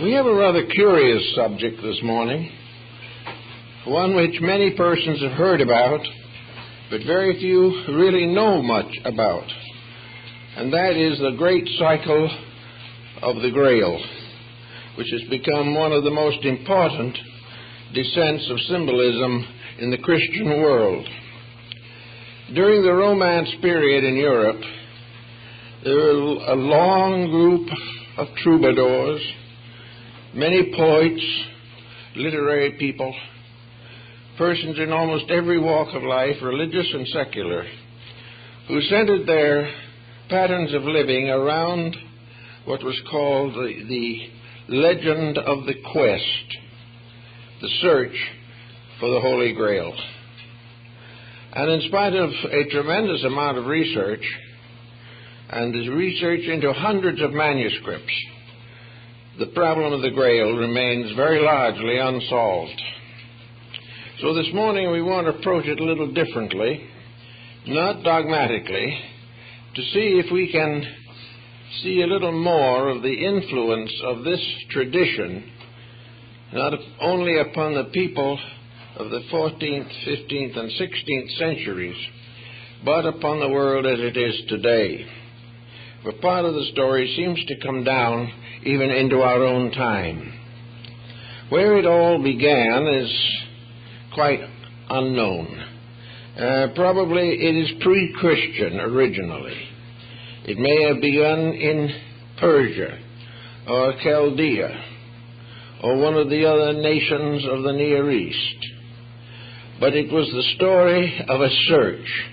We have a rather curious subject this morning, one which many persons have heard about, but very few really know much about, and that is the great cycle of the Grail, which has become one of the most important descents of symbolism in the Christian world. During the Romance period in Europe, there were a long group of troubadours, many poets, literary people, persons in almost every walk of life, religious and secular, who centered their patterns of living around what was called the legend of the quest, the search for the Holy Grail. And in spite of a tremendous amount of research, and the research into hundreds of manuscripts, the problem of the Grail remains very largely unsolved. So this morning we want to approach it a little differently, not dogmatically, to see if we can see a little more of the influence of this tradition, not only upon the people of the 14th, 15th, and 16th centuries, but upon the world as it is today. For part of the story seems to come down even into our own time. Where it all began is quite unknown. Probably it is pre-Christian originally. It may have begun in Persia or Chaldea or one of the other nations of the Near East. But it was the story of a search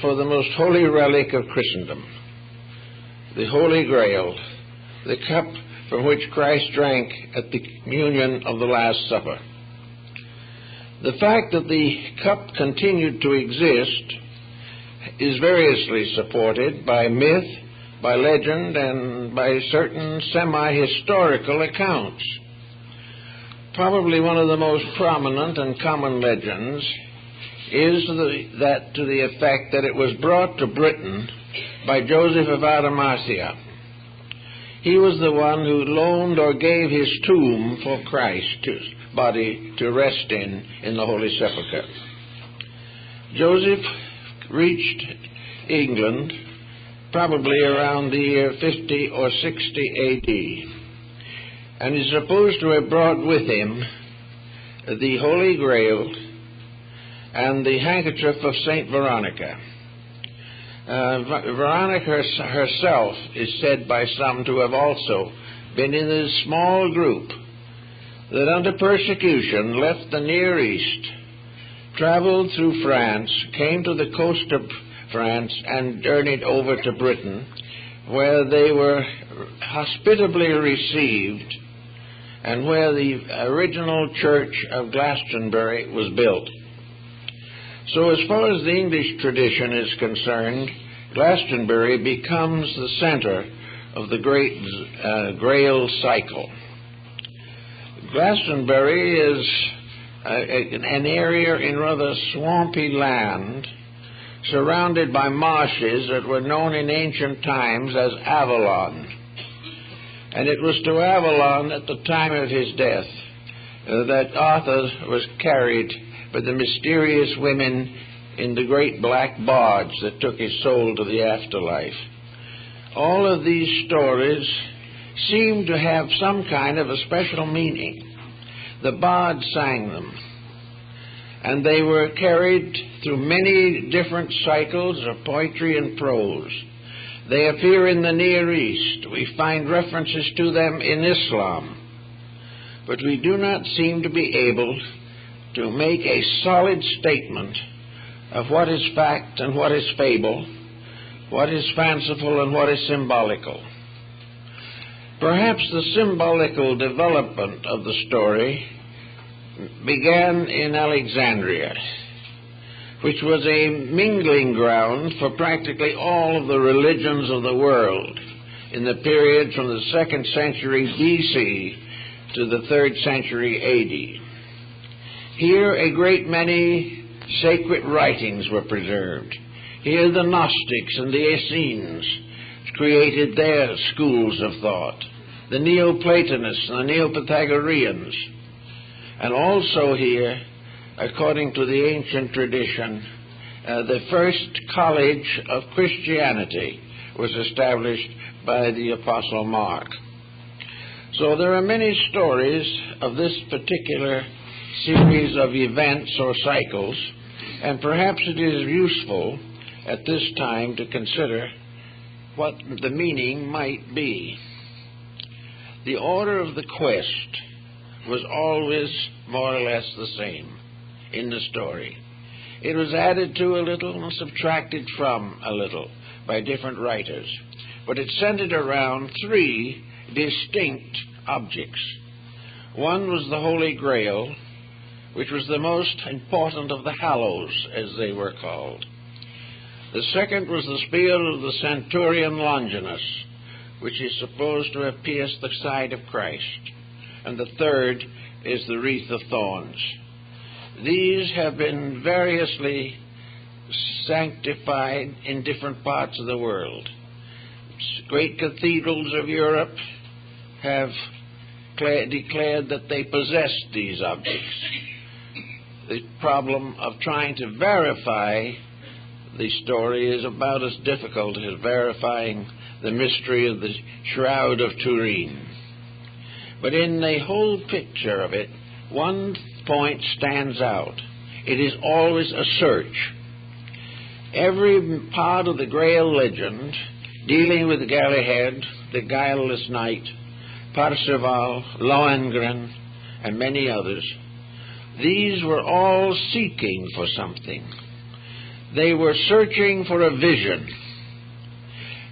for the most holy relic of Christendom, the Holy Grail, the cup from which Christ drank at the communion of the Last Supper. The fact that the cup continued to exist is variously supported by myth, by legend, and by certain semi-historical accounts. Probably one of the most prominent and common legends is that to the effect that it was brought to Britain by Joseph of Arimathea. He was the one who loaned or gave his tomb for Christ's body to rest in the Holy Sepulchre. Joseph reached England probably around the year 50 or 60 A.D., and is supposed to have brought with him the Holy Grail and the handkerchief of Saint Veronica. Veronica herself is said by some to have also been in this small group that under persecution left the Near East, traveled through France, came to the coast of France, and journeyed over to Britain, where they were hospitably received and where the original church of Glastonbury was built. So as far as the English tradition is concerned, Glastonbury becomes the center of the great Grail cycle. Glastonbury is an area in rather swampy land surrounded by marshes that were known in ancient times as Avalon. And it was to Avalon at the time of his death that Arthur was carried by the mysterious women in the great black barge that took his soul to the afterlife. All of these stories seem to have some kind of a special meaning. The bard sang them, and they were carried through many different cycles of poetry and prose. They appear in the Near East. We find references to them in Islam, but we do not seem to be able to make a solid statement of what is fact and what is fable, what is fanciful and what is symbolical. Perhaps the symbolical development of the story began in Alexandria, which was a mingling ground for practically all of the religions of the world in the period from the 2nd century B.C. to the 3rd century A.D. Here a great many sacred writings were preserved. Here the Gnostics and the Essenes created their schools of thought, the Neoplatonists and the Neopythagoreans. And also here, according to the ancient tradition, the first college of Christianity was established by the Apostle Mark. So there are many stories of this particular series of events or cycles, and perhaps it is useful at this time to consider what the meaning might be. The order of the quest was always more or less the same in the story. It was added to a little and subtracted from a little by different writers, but it centered around three distinct objects. One was the Holy Grail, which was the most important of the hallows, as they were called. The second was the spear of the centurion Longinus, which is supposed to have pierced the side of Christ. And the third is the wreath of thorns. These have been variously sanctified in different parts of the world. Great cathedrals of Europe have declared that they possessed these objects. The problem of trying to verify the story is about as difficult as verifying the mystery of the Shroud of Turin. But in the whole picture of it, one point stands out. It is always a search. Every part of the Grail legend, dealing with Galahad, the guileless knight, Parsifal, Lohengrin, and many others, these were all seeking for something. They were searching for a vision.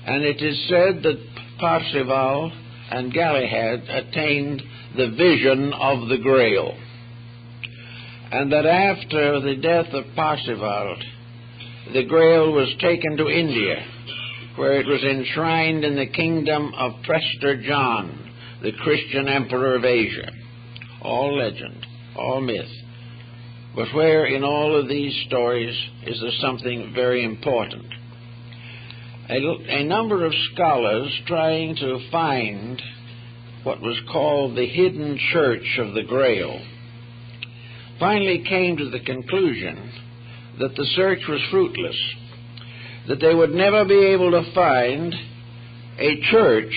And it is said that Parsifal and Galahad attained the vision of the Grail. And that after the death of Parsifal, the Grail was taken to India, where it was enshrined in the kingdom of Prester John, the Christian emperor of Asia. All legend, all myth. But where in all of these stories is there something very important? A number of scholars trying to find what was called the hidden church of the Grail finally came to the conclusion that the search was fruitless, that they would never be able to find a church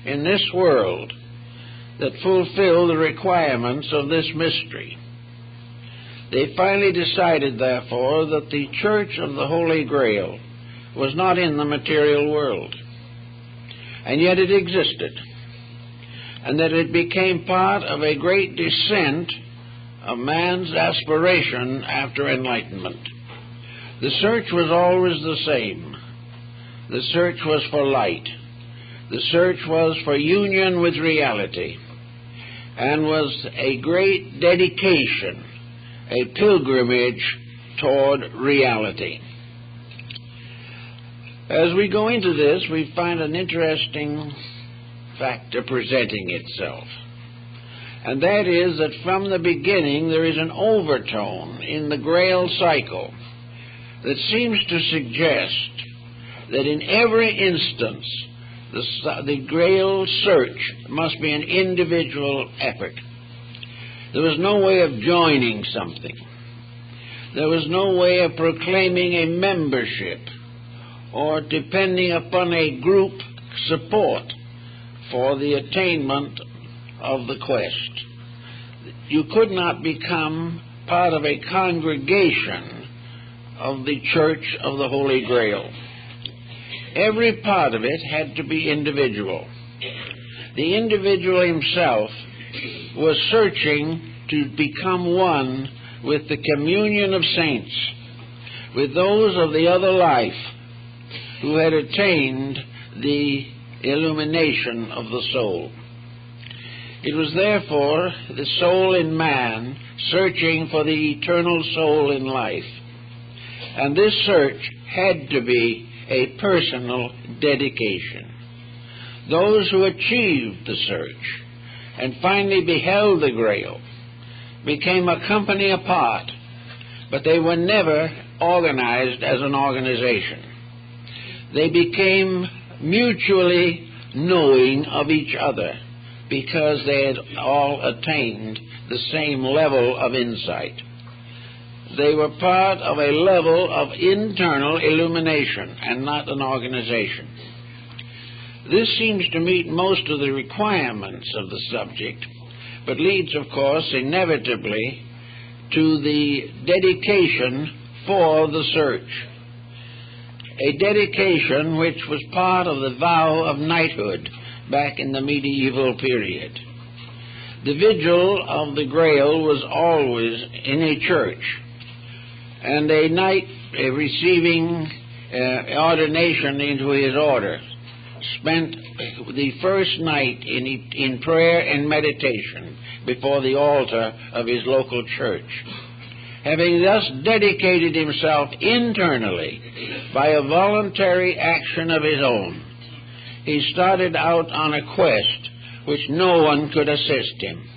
in this world that fulfilled the requirements of this mystery. They finally decided, therefore, that the church of the Holy Grail was not in the material world, and yet it existed, and that it became part of a great descent of man's aspiration after enlightenment. The search was always the same. The search was for light. The search was for union with reality, and was a great dedication, a pilgrimage toward reality. As we go into this, we find an interesting factor presenting itself. And that is that from the beginning there is an overtone in the Grail cycle that seems to suggest that in every instance the Grail search must be an individual effort. There was no way of joining something. There was no way of proclaiming a membership or depending upon a group support for the attainment of the quest. You could not become part of a congregation of the Church of the Holy Grail. Every part of it had to be individual. The individual himself was searching to become one with the communion of saints, with those of the other life who had attained the illumination of the soul. It was therefore the soul in man searching for the eternal soul in life. And this search had to be a personal dedication. Those who achieved the search and finally beheld the Grail became a company apart, but they were never organized as an organization. They became mutually knowing of each other, because they had all attained the same level of insight. They were part of a level of internal illumination and not an organization. This seems to meet most of the requirements of the subject, but leads, of course, inevitably to the dedication for the search. A dedication which was part of the vow of knighthood back in the medieval period. The vigil of the Grail was always in a church, and a knight receiving ordination into his order spent the first night in prayer and meditation before the altar of his local church. Having thus dedicated himself internally by a voluntary action of his own, he started out on a quest which no one could assist him.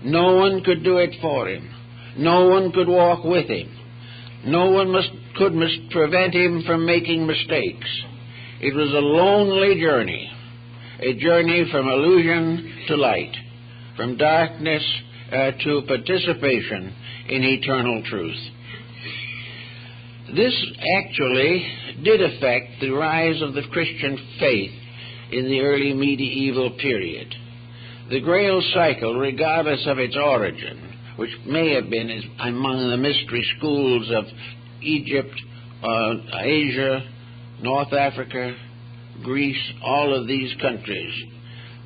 No one could do it for him. No one could walk with him. No one could prevent him from making mistakes. It was a lonely journey, a journey from illusion to light, from darkness to participation in eternal truth. This actually did affect the rise of the Christian faith in the early medieval period. The Grail cycle, regardless of its origin, which may have been among the mystery schools of Egypt, Asia, North Africa, Greece, all of these countries,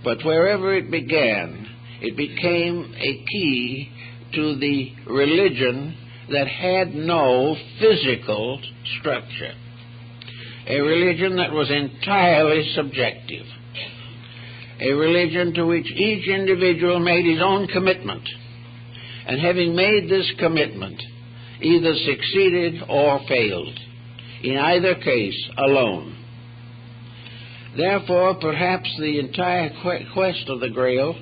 but wherever it began, it became a key to the religion that had no physical structure, a religion that was entirely subjective, a religion to which each individual made his own commitment, and having made this commitment, either succeeded or failed, in either case alone. Therefore, perhaps the entire quest of the Grail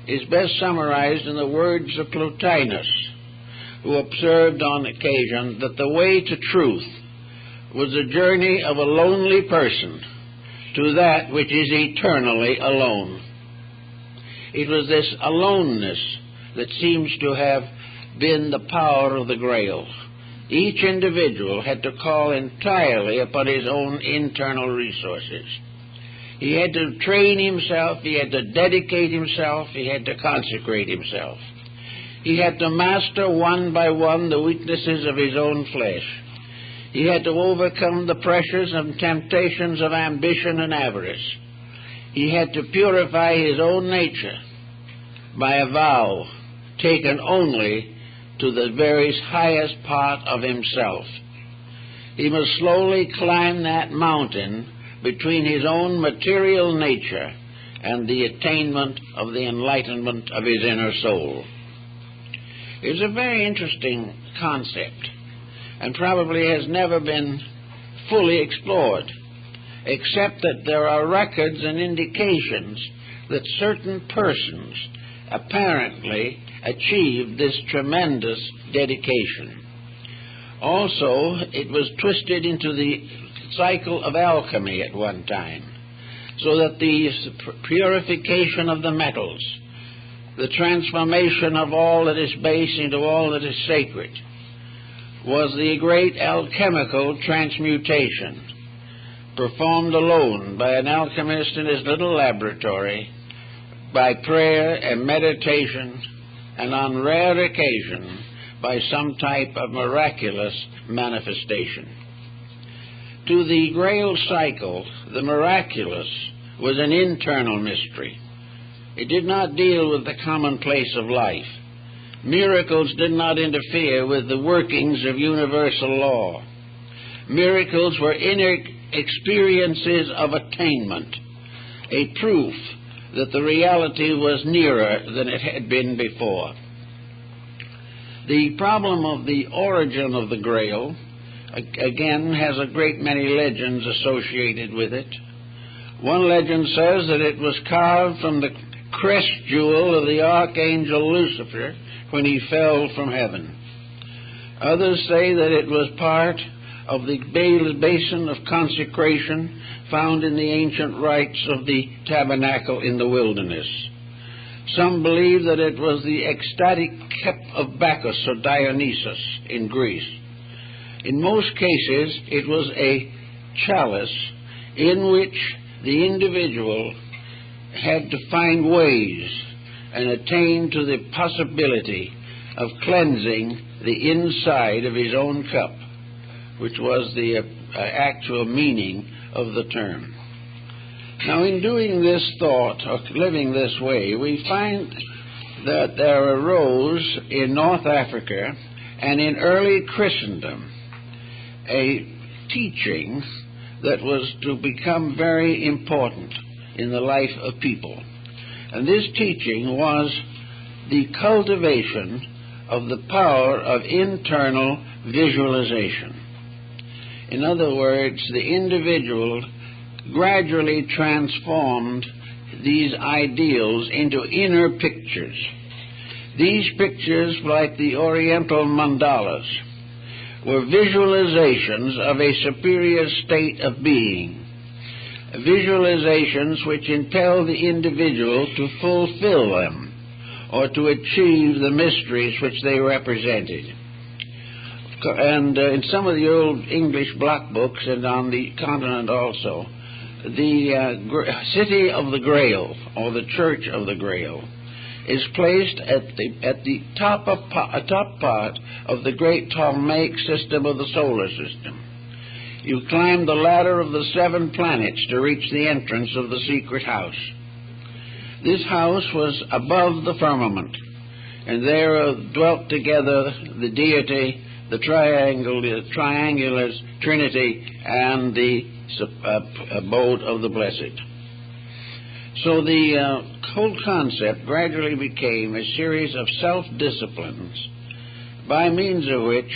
is best summarized in the words of Plotinus, who observed on occasion that the way to truth was a journey of a lonely person to that which is eternally alone. It was this aloneness that seems to have been the power of the Grail. Each individual had to call entirely upon his own internal resources. He had to train himself, he had to dedicate himself, he had to consecrate himself. He had to master one by one the weaknesses of his own flesh. He had to overcome the pressures and temptations of ambition and avarice. He had to purify his own nature by a vow taken only to the very highest part of himself. He must slowly climb that mountain between his own material nature and the attainment of the enlightenment of his inner soul. It's a very interesting concept, and probably has never been fully explored, except that there are records and indications that certain persons apparently achieved this tremendous dedication. Also, it was twisted into the cycle of alchemy at one time, so that the purification of the metals, the transformation of all that is base into all that is sacred, was the great alchemical transmutation, performed alone by an alchemist in his little laboratory, by prayer and meditation, and on rare occasion by some type of miraculous manifestation. To the Grail cycle, the miraculous was an internal mystery. It did not deal with the commonplace of life. Miracles did not interfere with the workings of universal law. Miracles were inner experiences of attainment, a proof that the reality was nearer than it had been before. The problem of the origin of the Grail, again, has a great many legends associated with it. One legend says that it was carved from the crest jewel of the archangel Lucifer when he fell from heaven. Others say that it was part of the basin of consecration found in the ancient rites of the tabernacle in the wilderness. Some believe that it was the ecstatic cup of Bacchus or Dionysus in Greece. In most cases, it was a chalice in which the individual had to find ways and attain to the possibility of cleansing the inside of his own cup, which was the actual meaning of the term. Now, in doing this thought, or living this way, we find that there arose in North Africa and in early Christendom a teaching that was to become very important in the life of people. And this teaching was the cultivation of the power of internal visualization. In other words, the individual gradually transformed these ideals into inner pictures. These pictures, like the Oriental mandalas, were visualizations of a superior state of being, visualizations which impel the individual to fulfill them or to achieve the mysteries which they represented. And in some of the old English block books, and on the continent also, the city of the Grail, or the Church of the Grail, is placed at the top part of the great Ptolemaic system of the solar system. You climb the ladder of the 7 planets to reach the entrance of the secret house. This house was above the firmament, and there dwelt together the deity, the triangular Trinity, and the abode of the blessed. So the whole concept gradually became a series of self-disciplines by means of which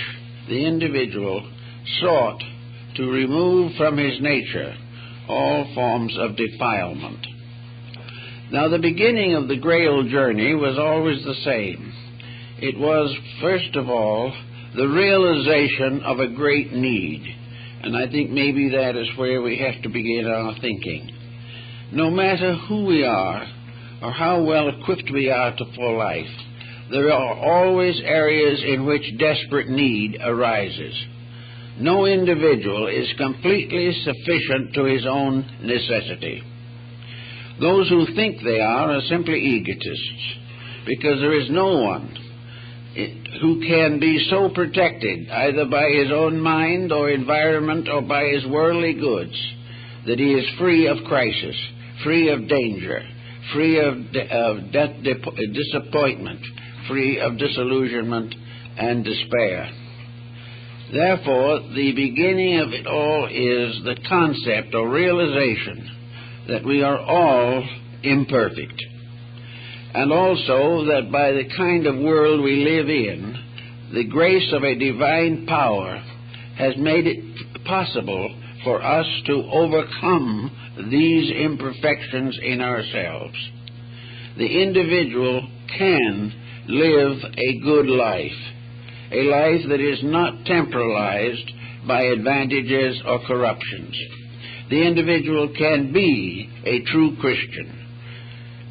the individual sought to remove from his nature all forms of defilement. Now, the beginning of the Grail journey was always the same. It was, first of all, the realization of a great need. And I think maybe that is where we have to begin our thinking. No matter who we are or how well equipped we are for life, there are always areas in which desperate need arises. No individual is completely sufficient to his own necessity. Those who think they are simply egotists, because there is no one who can be so protected either by his own mind or environment or by his worldly goods that he is free of crisis, free of danger, free of disappointment, free of disillusionment and despair. Therefore, the beginning of it all is the concept or realization that we are all imperfect, and also that by the kind of world we live in, the grace of a divine power has made it possible for us to overcome these imperfections in ourselves. The individual can live a good life, a life that is not temporalized by advantages or corruptions. The individual can be a true Christian.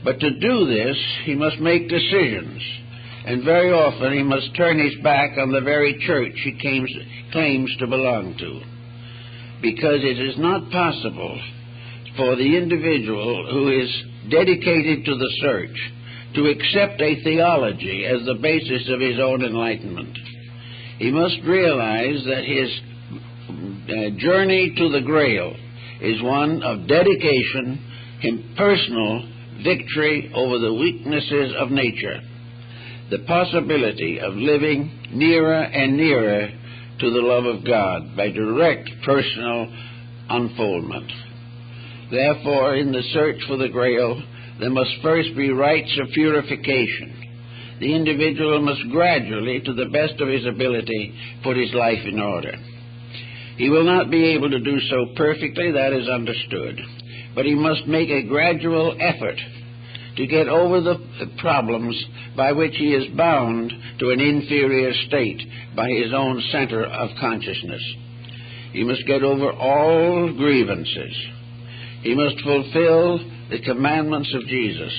But to do this, he must make decisions, and very often he must turn his back on the very church he claims to belong to, because it is not possible for the individual who is dedicated to the search to accept a theology as the basis of his own enlightenment. He must realize that his journey to the Grail is one of dedication and personal victory over the weaknesses of nature, the possibility of living nearer and nearer to the love of God by direct personal unfoldment. Therefore, in the search for the Grail, there must first be rites of purification. The individual must gradually, to the best of his ability, put his life in order. He will not be able to do so perfectly, that is understood, but he must make a gradual effort to get over the problems by which he is bound to an inferior state by his own center of consciousness. He must get over all grievances. He must fulfill the commandments of Jesus.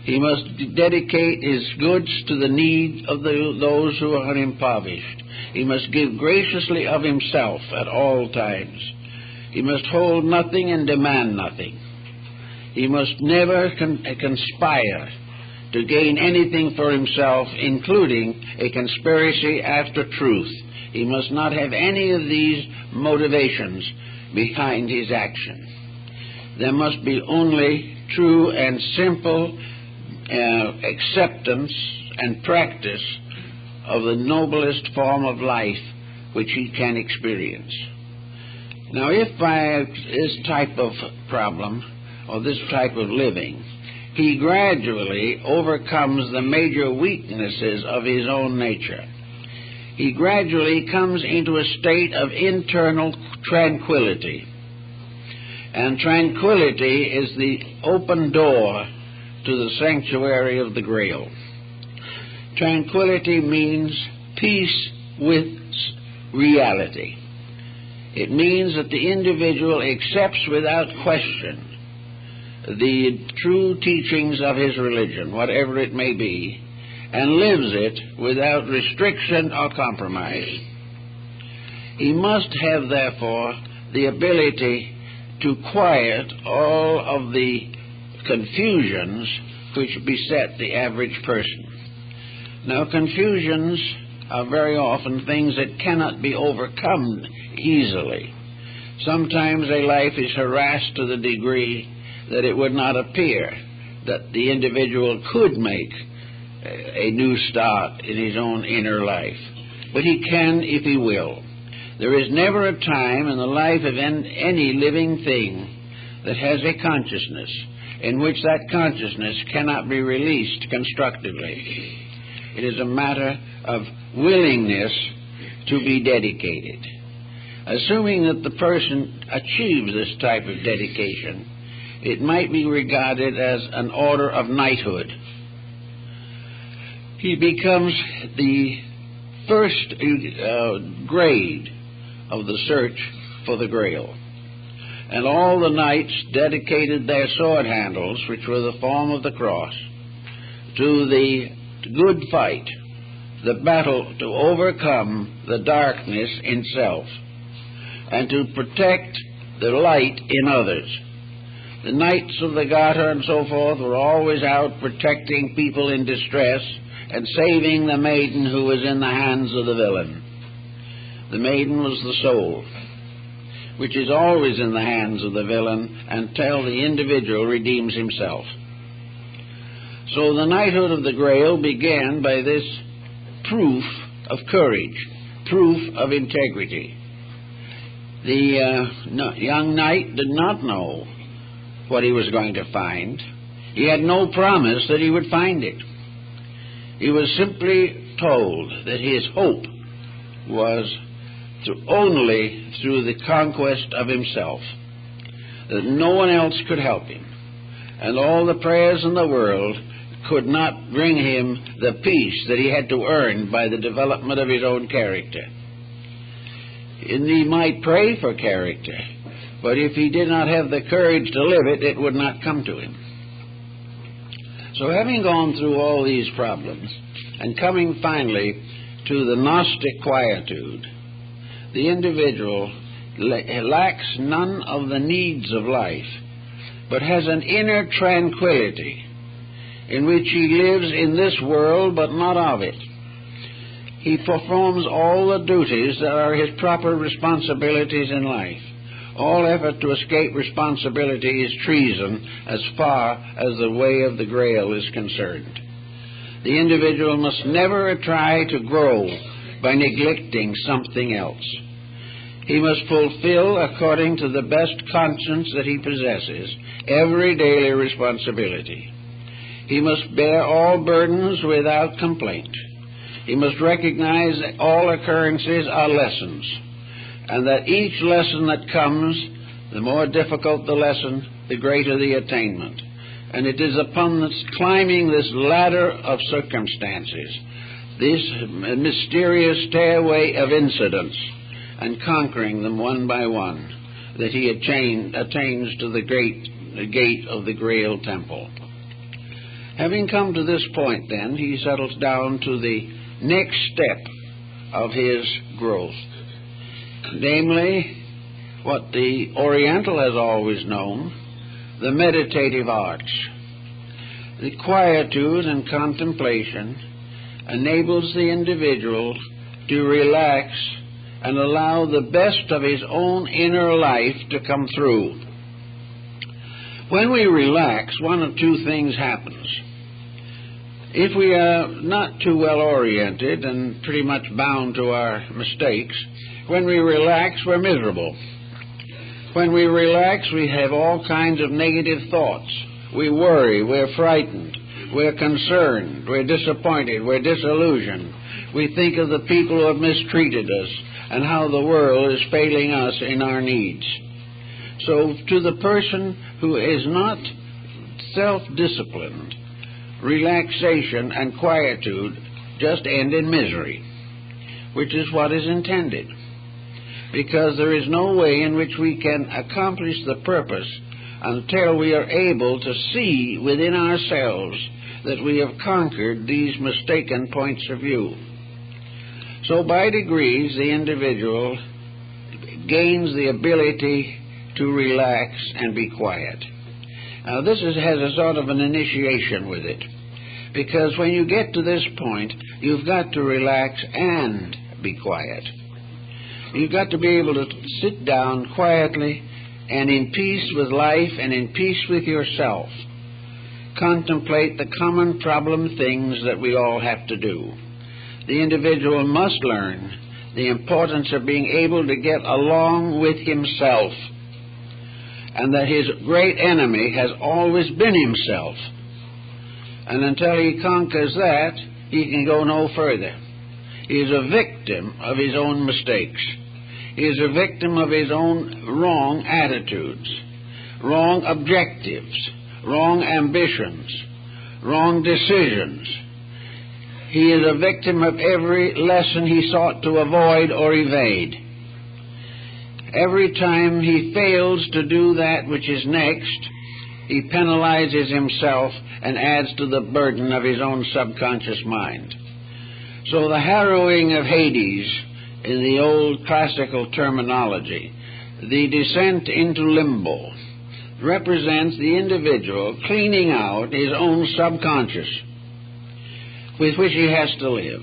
He must dedicate his goods to the need of those who are impoverished. He must give graciously of himself at all times. He must hold nothing and demand nothing. He must never conspire to gain anything for himself, including a conspiracy after truth. He must not have any of these motivations behind his action. There must be only true and simple acceptance and practice of the noblest form of life which he can experience. Now, if by this type of problem or this type of living, he gradually overcomes the major weaknesses of his own nature, he gradually comes into a state of internal tranquility. And tranquility is the open door to the sanctuary of the Grail. Tranquility means peace with reality. It means that the individual accepts without question the true teachings of his religion, whatever it may be, and lives it without restriction or compromise. He must have, therefore, the ability to quiet all of the confusions which beset the average person. Now, confusions are very often things that cannot be overcome easily. Sometimes a life is harassed to the degree that it would not appear that the individual could make a new start in his own inner life. But he can if he will. There is never a time in the life of any living thing that has a consciousness in which that consciousness cannot be released constructively. It is a matter of willingness to be dedicated. Assuming that the person achieves this type of dedication, it might be regarded as an order of knighthood. He becomes the first grade of the search for the Grail. And all the knights dedicated their sword handles, which were the form of the cross, to the good fight, the battle to overcome the darkness in self, and to protect the light in others. The Knights of the Garter and so forth were always out protecting people in distress and saving the maiden who was in the hands of the villain. The maiden was the soul, which is always in the hands of the villain until the individual redeems himself. So the knighthood of the Grail began by this proof of courage, proof of integrity. The young knight did not know what he was going to find. He had no promise that he would find it. He was simply told that his hope was only through the conquest of himself, that no one else could help him, and all the prayers in the world could not bring him the peace that he had to earn by the development of his own character. And he might pray for character, but if he did not have the courage to live it, it would not come to him. So having gone through all these problems, and coming finally to the Gnostic quietude, the individual lacks none of the needs of life, but has an inner tranquility in which he lives in this world but not of it. He performs all the duties that are his proper responsibilities in life. All effort to escape responsibility is treason as far as the way of the Grail is concerned. The individual must never try to grow by neglecting something else. He must fulfill, according to the best conscience that he possesses, every daily responsibility. He must bear all burdens without complaint. He must recognize that all occurrences are lessons, and that each lesson that comes, the more difficult the lesson, the greater the attainment. And it is upon this climbing this ladder of circumstances, this mysterious stairway of incidents, and conquering them one by one, that he attains to the great gate of the Grail temple. Having come to this point, then, he settles down to the next step of his growth, namely what the Oriental has always known, the meditative arts. The quietude and contemplation enables the individual to relax and allow the best of his own inner life to come through. When we relax, one of two things happens. If we are not too well oriented and pretty much bound to our mistakes, when we relax, we're miserable. When we relax, we have all kinds of negative thoughts. We worry, we're frightened, we're concerned, we're disappointed, we're disillusioned. We think of the people who have mistreated us and how the world is failing us in our needs. So to the person who is not self-disciplined, relaxation and quietude just end in misery, which is what is intended, because there is no way in which we can accomplish the purpose until we are able to see within ourselves that we have conquered these mistaken points of view. So by degrees the individual gains the ability to relax and be quiet. Now this has a sort of an initiation with it, because when you get to this point, you've got to relax and be quiet. You've got to be able to sit down quietly and in peace with life and in peace with yourself. Contemplate the common problem things that we all have to do. The individual must learn the importance of being able to get along with himself, and that his great enemy has always been himself. And until he conquers that, he can go no further. He is a victim of his own mistakes. He is a victim of his own wrong attitudes, wrong objectives, wrong ambitions, wrong decisions. He is a victim of every lesson he sought to avoid or evade. Every time he fails to do that which is next, he penalizes himself and adds to the burden of his own subconscious mind. So the harrowing of Hades, in the old classical terminology, the descent into limbo, represents the individual cleaning out his own subconscious with which he has to live.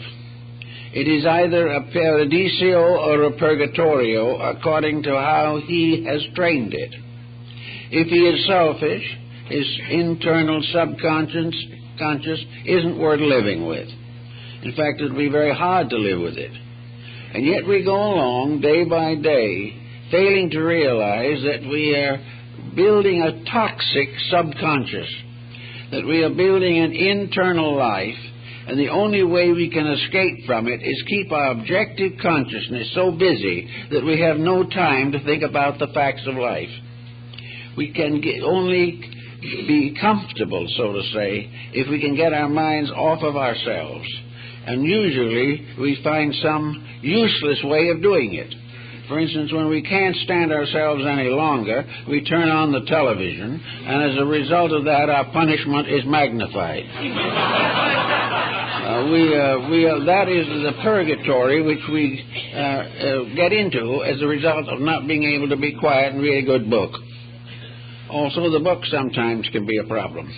It is either a paradiso or a purgatorio according to how he has trained it. If he is selfish, his internal subconscious isn't worth living with. In fact, it will be very hard to live with it. And yet we go along day by day, failing to realize that we are building a toxic subconscious, that we are building an internal life, and the only way we can escape from it is keep our objective consciousness so busy that we have no time to think about the facts of life. We can only be comfortable, so to say, if we can get our minds off of ourselves. And usually we find some useless way of doing it. For instance, when we can't stand ourselves any longer, we turn on the television, and as a result of that, our punishment is magnified. That is the purgatory which we get into as a result of not being able to be quiet and read a good book. Also, the book sometimes can be a problem.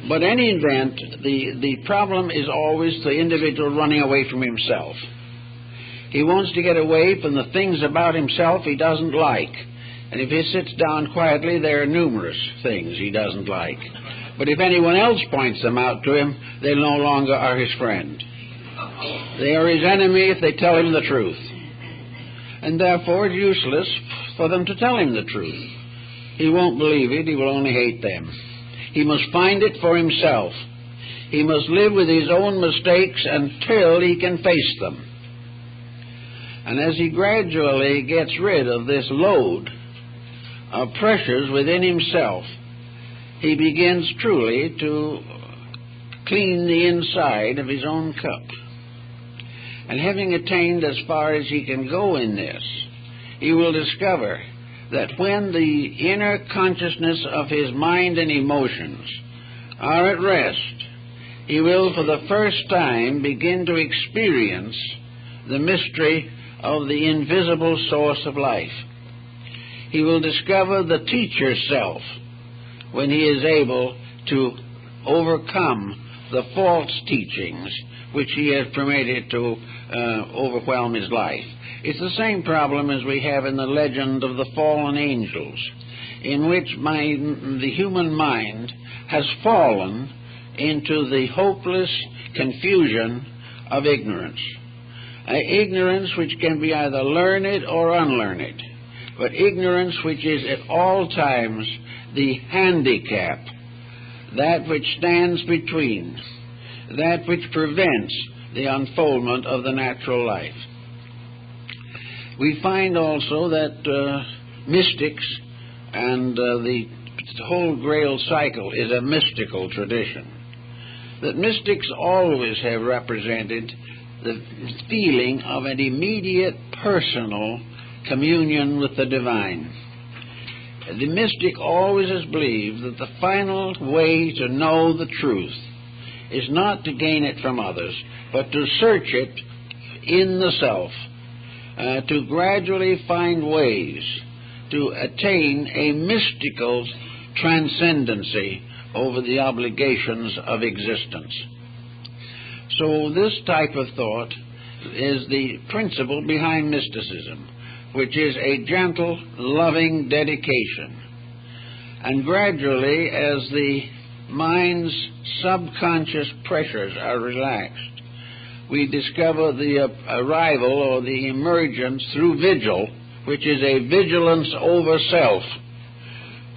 But in any event, the problem is always the individual running away from himself. He wants to get away from the things about himself he doesn't like. And if he sits down quietly, there are numerous things he doesn't like. But if anyone else points them out to him, they no longer are his friend. They are his enemy if they tell him the truth. And therefore it's useless for them to tell him the truth. He won't believe it, he will only hate them. He must find it for himself. He must live with his own mistakes until he can face them. And as he gradually gets rid of this load of pressures within himself, he begins truly to clean the inside of his own cup. And having attained as far as he can go in this, he will discover that when the inner consciousness of his mind and emotions are at rest, he will for the first time begin to experience the mystery of the invisible source of life. He will discover the teacher self when he is able to overcome the false teachings which he has permitted to overwhelm his life. It's the same problem as we have in the legend of the fallen angels, in which the human mind has fallen into the hopeless confusion of ignorance. Ignorance which can be either learned or unlearned, but ignorance which is at all times the handicap, that which stands between, that which prevents the unfoldment of the natural life. We find also that mystics and the whole Grail cycle is a mystical tradition. That mystics always have represented the feeling of an immediate personal communion with the divine. The mystic always has believed that the final way to know the truth is not to gain it from others, but to search it in the self, to gradually find ways to attain a mystical transcendency over the obligations of existence. So this type of thought is the principle behind mysticism, which is a gentle, loving dedication. And gradually, as the mind's subconscious pressures are relaxed, we discover the arrival or the emergence through vigil, which is a vigilance over self.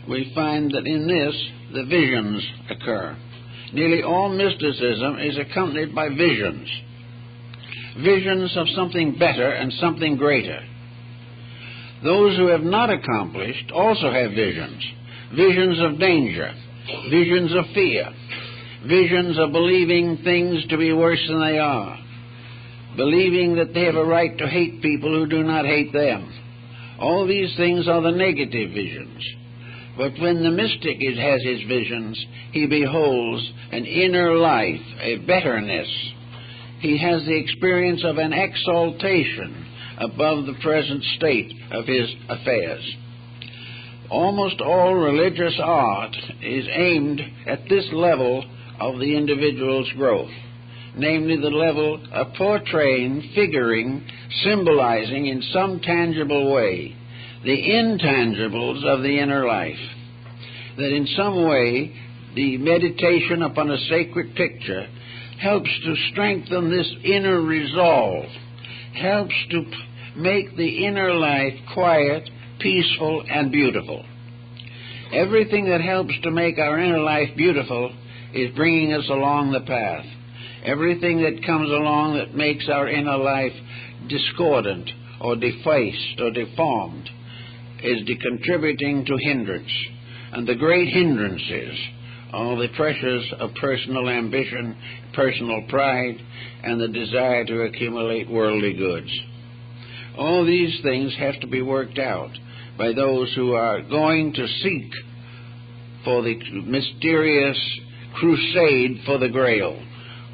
We find that in this, the visions occur. Nearly all mysticism is accompanied by visions. Visions of something better and something greater. Those who have not accomplished also have visions. Visions of danger, visions of fear, visions of believing things to be worse than they are, believing that they have a right to hate people who do not hate them. All these things are the negative visions. But when the mystic has his visions, he beholds an inner life, a betterness. He has the experience of an exaltation above the present state of his affairs. Almost all religious art is aimed at this level of the individual's growth, namely the level of portraying, figuring, symbolizing in some tangible way the intangibles of the inner life, that in some way the meditation upon a sacred picture helps to strengthen this inner resolve, helps to make the inner life quiet, peaceful, and beautiful. Everything that helps to make our inner life beautiful is bringing us along the path. Everything that comes along that makes our inner life discordant or defaced or deformed is contributing to hindrance. And the great hindrances are the pressures of personal ambition, personal pride, and the desire to accumulate worldly goods. All these things have to be worked out by those who are going to seek for the mysterious crusade for the Grail,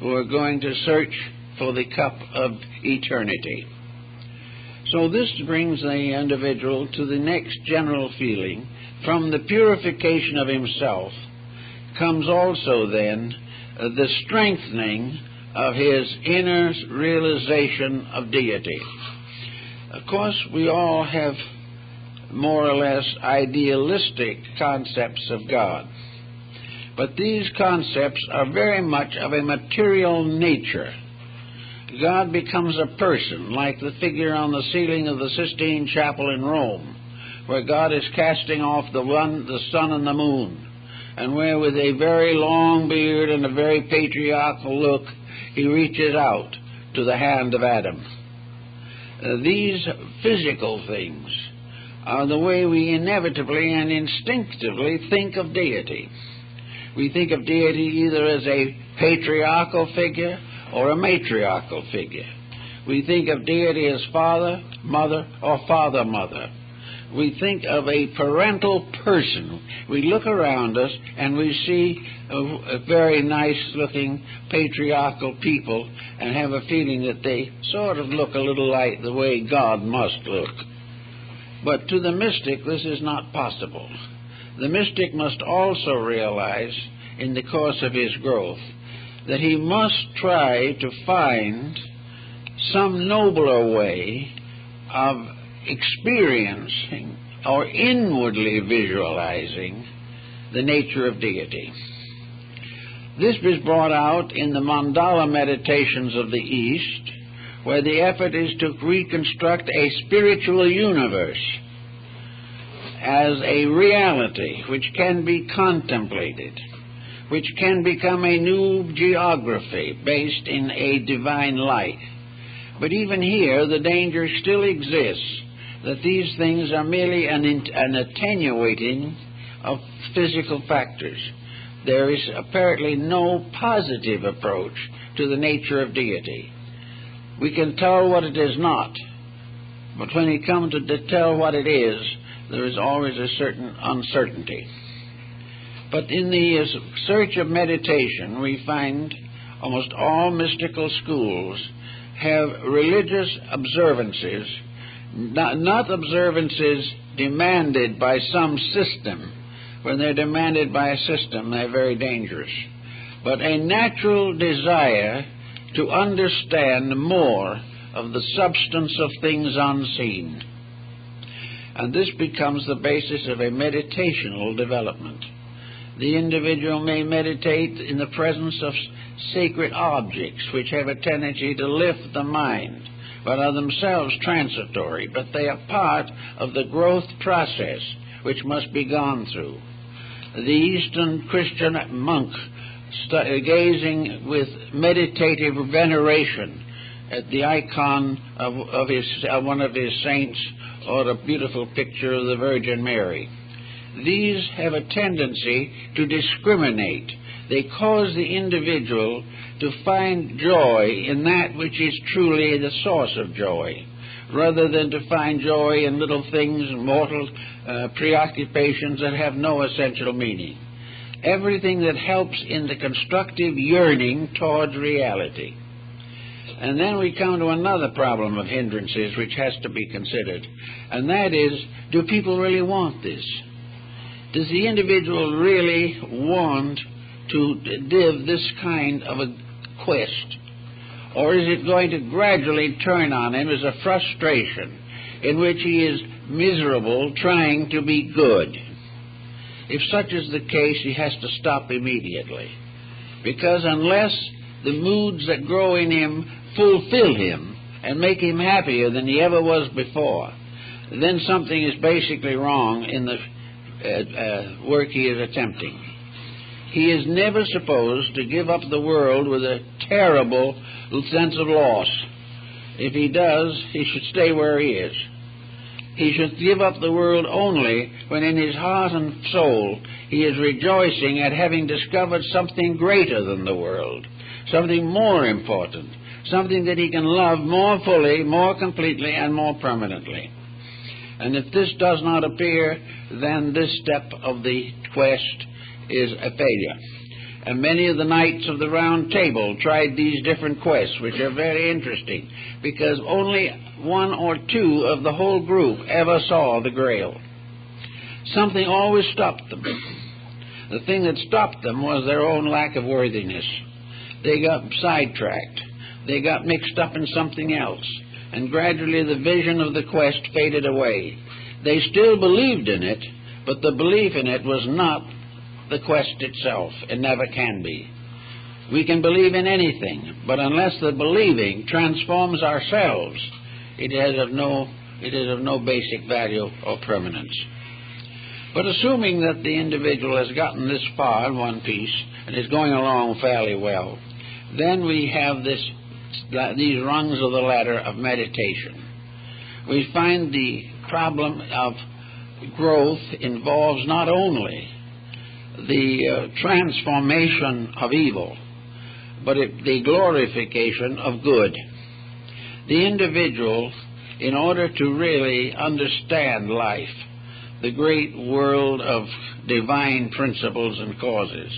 who are going to search for the cup of eternity. So this brings the individual to the next general feeling. From the purification of himself comes also then the strengthening of his inner realization of deity. Of course, we all have more or less idealistic concepts of God, but these concepts are very much of a material nature. God becomes a person, like the figure on the ceiling of the Sistine Chapel in Rome, where God is casting off the sun and the moon, and where with a very long beard and a very patriarchal look, he reaches out to the hand of Adam. These physical things are the way we inevitably and instinctively think of deity. We think of deity either as a patriarchal figure or a matriarchal figure. We think of deity as father, mother, or father-mother. We think of a parental person. We look around us and we see a very nice-looking patriarchal people and have a feeling that they sort of look a little like the way God must look. But to the mystic, this is not possible. The mystic must also realize, in the course of his growth, that he must try to find some nobler way of experiencing or inwardly visualizing the nature of deity. This was brought out in the mandala meditations of the East, where the effort is to reconstruct a spiritual universe as a reality which can be contemplated, which can become a new geography based in a divine light. But even here, the danger still exists that these things are merely an attenuating of physical factors. There is apparently no positive approach to the nature of deity. We can tell what it is not, but when we come to tell what it is, there is always a certain uncertainty. But in the search of meditation, we find almost all mystical schools have religious observances, not observances demanded by some system. When they're demanded by a system, they're very dangerous. But a natural desire to understand more of the substance of things unseen. And this becomes the basis of a meditational development. The individual may meditate in the presence of sacred objects which have a tendency to lift the mind, but are themselves transitory, but they are part of the growth process which must be gone through. The Eastern Christian monk gazing with meditative veneration at the icon of one of his saints or a beautiful picture of the Virgin Mary. These have a tendency to discriminate. They cause the individual to find joy in that which is truly the source of joy, rather than to find joy in little things, mortal preoccupations that have no essential meaning. Everything that helps in the constructive yearning towards reality. And then we come to another problem of hindrances which has to be considered, and that is, do people really want this? Does the individual really want to live this kind of a quest? Or is it going to gradually turn on him as a frustration in which he is miserable trying to be good? If such is the case, he has to stop immediately. Because unless the moods that grow in him fulfill him and make him happier than he ever was before, then something is basically wrong in the work he is attempting. He is never supposed to give up the world with a terrible sense of loss. If he does, he should stay where he is. He should give up the world only when in his heart and soul he is rejoicing at having discovered something greater than the world, something more important, something that he can love more fully, more completely, and more permanently. And if this does not appear, then this step of the quest is a failure. And many of the knights of the Round Table tried these different quests, which are very interesting, because only one or two of the whole group ever saw the Grail. Something always stopped them. The thing that stopped them was their own lack of worthiness. They got sidetracked. They got mixed up in something else. And gradually the vision of the quest faded away. They still believed in it, but the belief in it was not the quest itself. It never can be. We can believe in anything, but unless the believing transforms ourselves, it is of no basic value or permanence. But assuming that the individual has gotten this far in one piece and is going along fairly well, then we have these rungs of the ladder of meditation. We find the problem of growth involves not only the transformation of evil, but the glorification of good. The individual, in order to really understand life, the great world of divine principles and causes,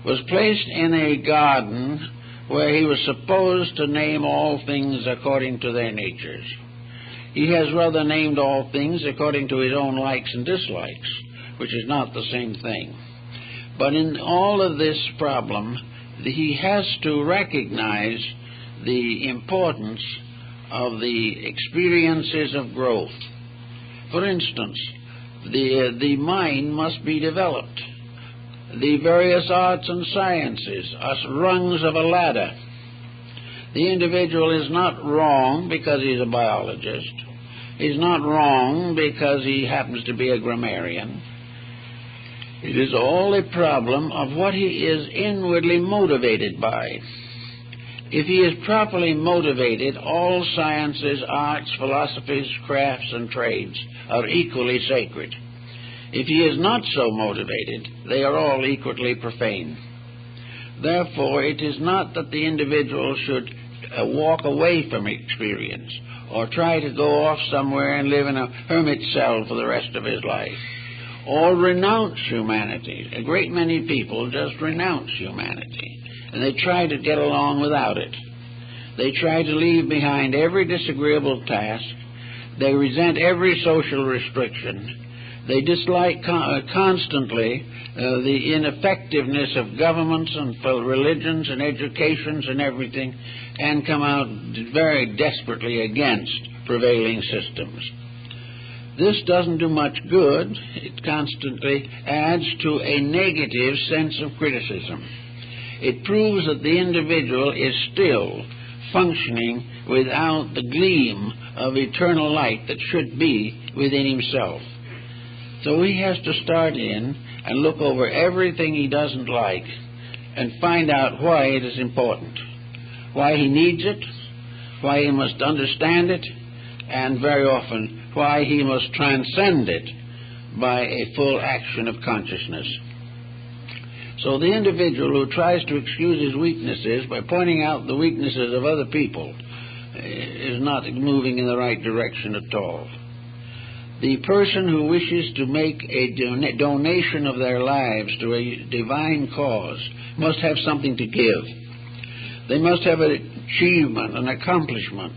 was placed in a garden where he was supposed to name all things according to their natures. He has rather named all things according to his own likes and dislikes, which is not the same thing. But in all of this problem, he has to recognize the importance of the experiences of growth. For instance, the mind must be developed. The various arts and sciences are rungs of a ladder. The individual is not wrong because he's a biologist. He's not wrong because he happens to be a grammarian. It is all a problem of what he is inwardly motivated by. If he is properly motivated, all sciences, arts, philosophies, crafts, and trades are equally sacred. If he is not so motivated, they are all equally profane. Therefore, it is not that the individual should walk away from experience or try to go off somewhere and live in a hermit cell for the rest of his life, or renounce humanity. A great many people just renounce humanity, and they try to get along without it. They try to leave behind every disagreeable task. They resent every social restriction. They dislike constantly the ineffectiveness of governments and religions and educations and everything, and come out very desperately against prevailing systems. This doesn't do much good. It constantly adds to a negative sense of criticism. It proves that the individual is still functioning without the gleam of eternal light that should be within himself. So he has to start in and look over everything he doesn't like and find out why it is important, why he needs it, why he must understand it, and very often why he must transcend it by a full action of consciousness. So the individual who tries to excuse his weaknesses by pointing out the weaknesses of other people is not moving in the right direction at all. The person who wishes to make a donation of their lives to a divine cause must have something to give. They must have an achievement, an accomplishment,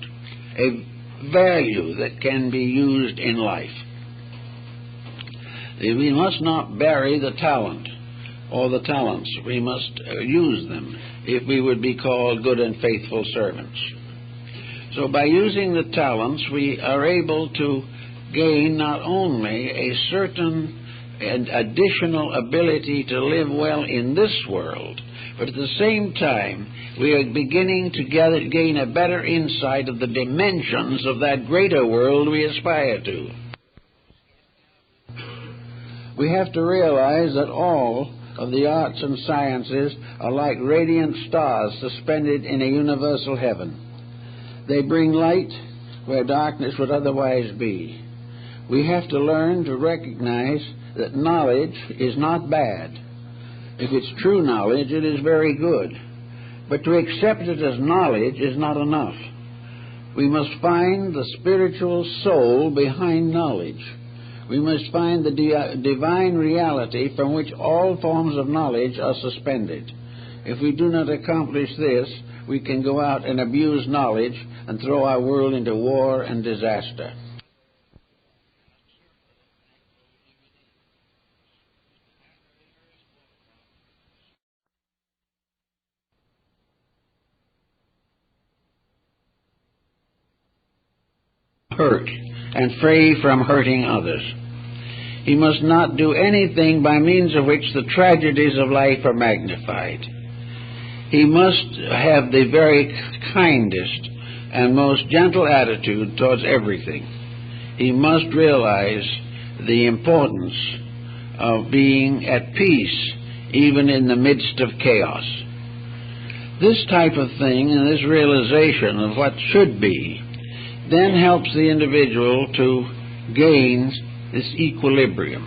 a value that can be used in life. We must not bury the talent or the talents. We must use them if we would be called good and faithful servants. So by using the talents, we are able to gain not only a certain and additional ability to live well in this world, but at the same time we are beginning to gain a better insight of the dimensions of that greater world we aspire to. We have to realize that all of the arts and sciences are like radiant stars suspended in a universal heaven. They bring light where darkness would otherwise be. We have to learn to recognize that knowledge is not bad. If it's true knowledge, it is very good. But to accept it as knowledge is not enough. We must find the spiritual soul behind knowledge. We must find the divine reality from which all forms of knowledge are suspended. If we do not accomplish this, we can go out and abuse knowledge and throw our world into war and disaster. Hurt and free from hurting others. He must not do anything by means of which the tragedies of life are magnified. He must have the very kindest and most gentle attitude towards everything. He must realize the importance of being at peace even in the midst of chaos. This type of thing and this realization of what should be then helps the individual to gain this equilibrium,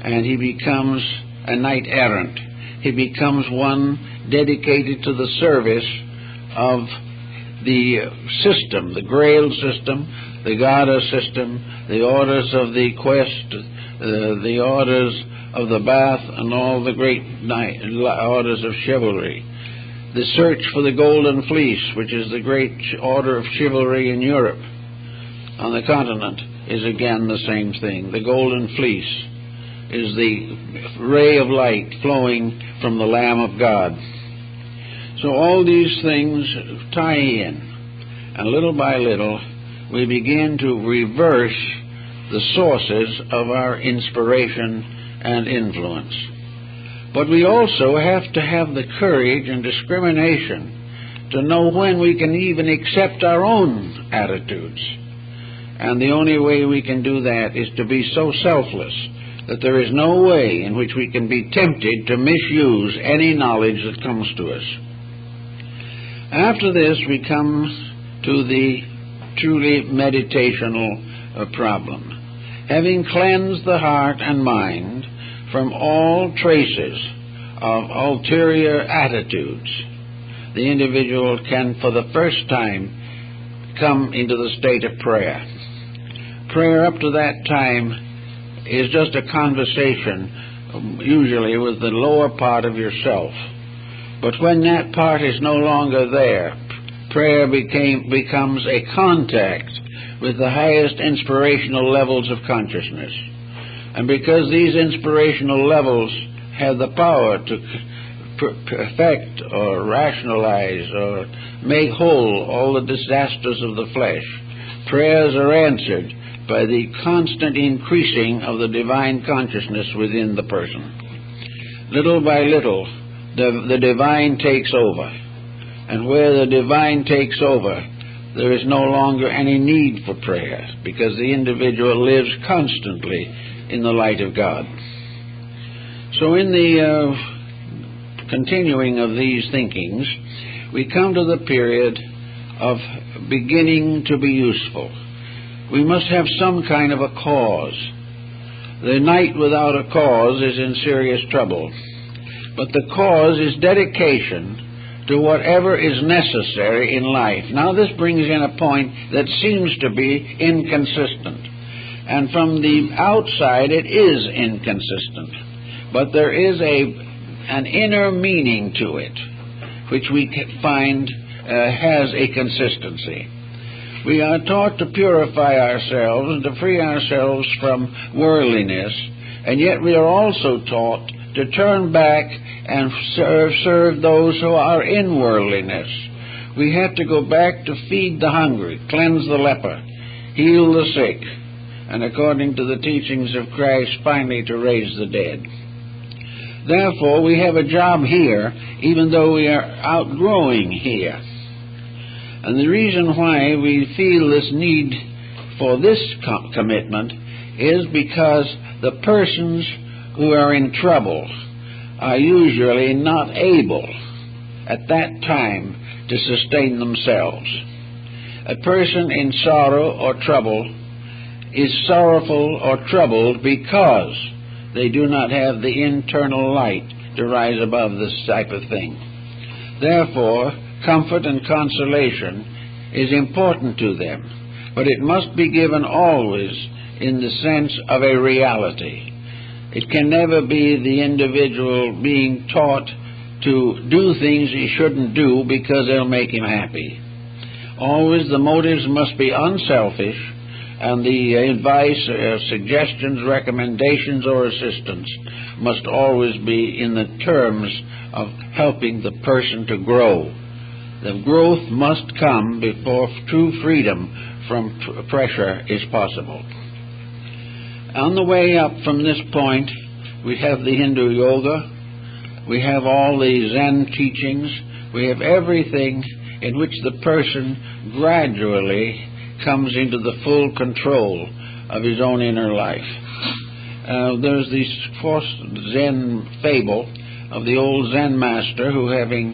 and he becomes a knight errant. He becomes one dedicated to the service of the system, the Grail system, the Garda system, the orders of the quest, the orders of the bath, and all the great orders of chivalry. The search for the golden fleece, which is the great order of chivalry in Europe, on the continent, is again the same thing. The golden fleece is the ray of light flowing from the Lamb of God. So all these things tie in, and little by little we begin to reverse the sources of our inspiration and influence. But we also have to have the courage and discrimination to know when we can even accept our own attitudes. And the only way we can do that is to be so selfless that there is no way in which we can be tempted to misuse any knowledge that comes to us. After this, we come to the truly meditational problem. Having cleansed the heart and mind from all traces of ulterior attitudes, the individual can, for the first time, come into the state of prayer. Prayer up to that time is just a conversation, usually with the lower part of yourself. But when that part is no longer there, prayer becomes a contact with the highest inspirational levels of consciousness. And because these inspirational levels have the power to perfect or rationalize or make whole all the disasters of the flesh, prayers are answered by the constant increasing of the divine consciousness within the person. Little by little, the divine takes over. And where the divine takes over, there is no longer any need for prayer, because the individual lives constantly in the light of God. So in the continuing of these thinkings, we come to the period of beginning to be useful. We must have some kind of a cause. The knight without a cause is in serious trouble. But the cause is dedication to whatever is necessary in life. Now this brings in a point that seems to be inconsistent. And from the outside it is inconsistent. But there is an inner meaning to it, which we find has a consistency. We are taught to purify ourselves and to free ourselves from worldliness, and yet we are also taught to turn back and serve those who are in worldliness. We have to go back to feed the hungry, cleanse the leper, heal the sick, and according to the teachings of Christ, finally to raise the dead. Therefore, we have a job here, even though we are outgrowing here. And the reason why we feel this need for this commitment is because the persons who are in trouble are usually not able at that time to sustain themselves. A person in sorrow or trouble is sorrowful or troubled because they do not have the internal light to rise above this type of thing. Therefore, comfort and consolation is important to them, but it must be given always in the sense of a reality. It can never be the individual being taught to do things he shouldn't do because they'll make him happy. Always the motives must be unselfish, and the advice, suggestions, recommendations, or assistance must always be in the terms of helping the person to grow. The growth must come before true freedom from pressure is possible. On the way up from this point, we have the Hindu yoga, we have all the Zen teachings, we have everything in which the person gradually comes into the full control of his own inner life. There's this Zen fable of the old Zen master who, having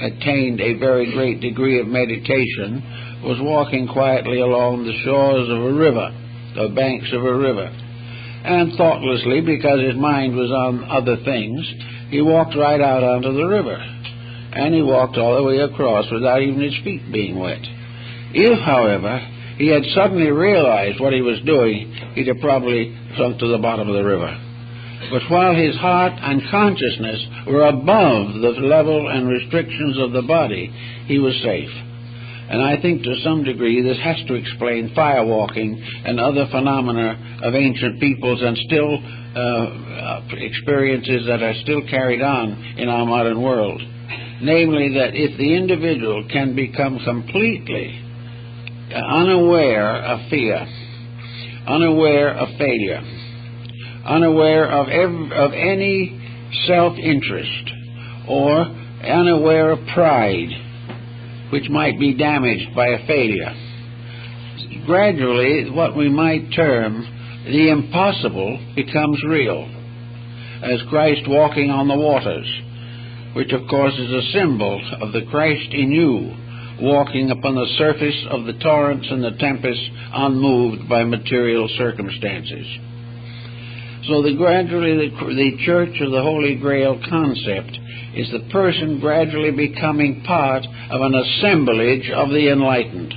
attained a very great degree of meditation, was walking quietly along the shores of a river, the banks of a river. And thoughtlessly, because his mind was on other things, he walked right out onto the river. and he walked all the way across without even his feet being wet. If, however, he had suddenly realized what he was doing, he'd have probably sunk to the bottom of the river. But while his heart and consciousness were above the level and restrictions of the body, he was safe. And I think to some degree this has to explain firewalking and other phenomena of ancient peoples and still experiences that are still carried on in our modern world. Namely, that if the individual can become completely unaware of fear, unaware of failure, unaware of any self-interest, or unaware of pride, which might be damaged by a failure, gradually what we might term the impossible becomes real, as Christ walking on the waters, which of course is a symbol of the Christ in you, walking upon the surface of the torrents and the tempests, unmoved by material circumstances. So gradually the Church of the Holy Grail concept is the person gradually becoming part of an assemblage of the enlightened.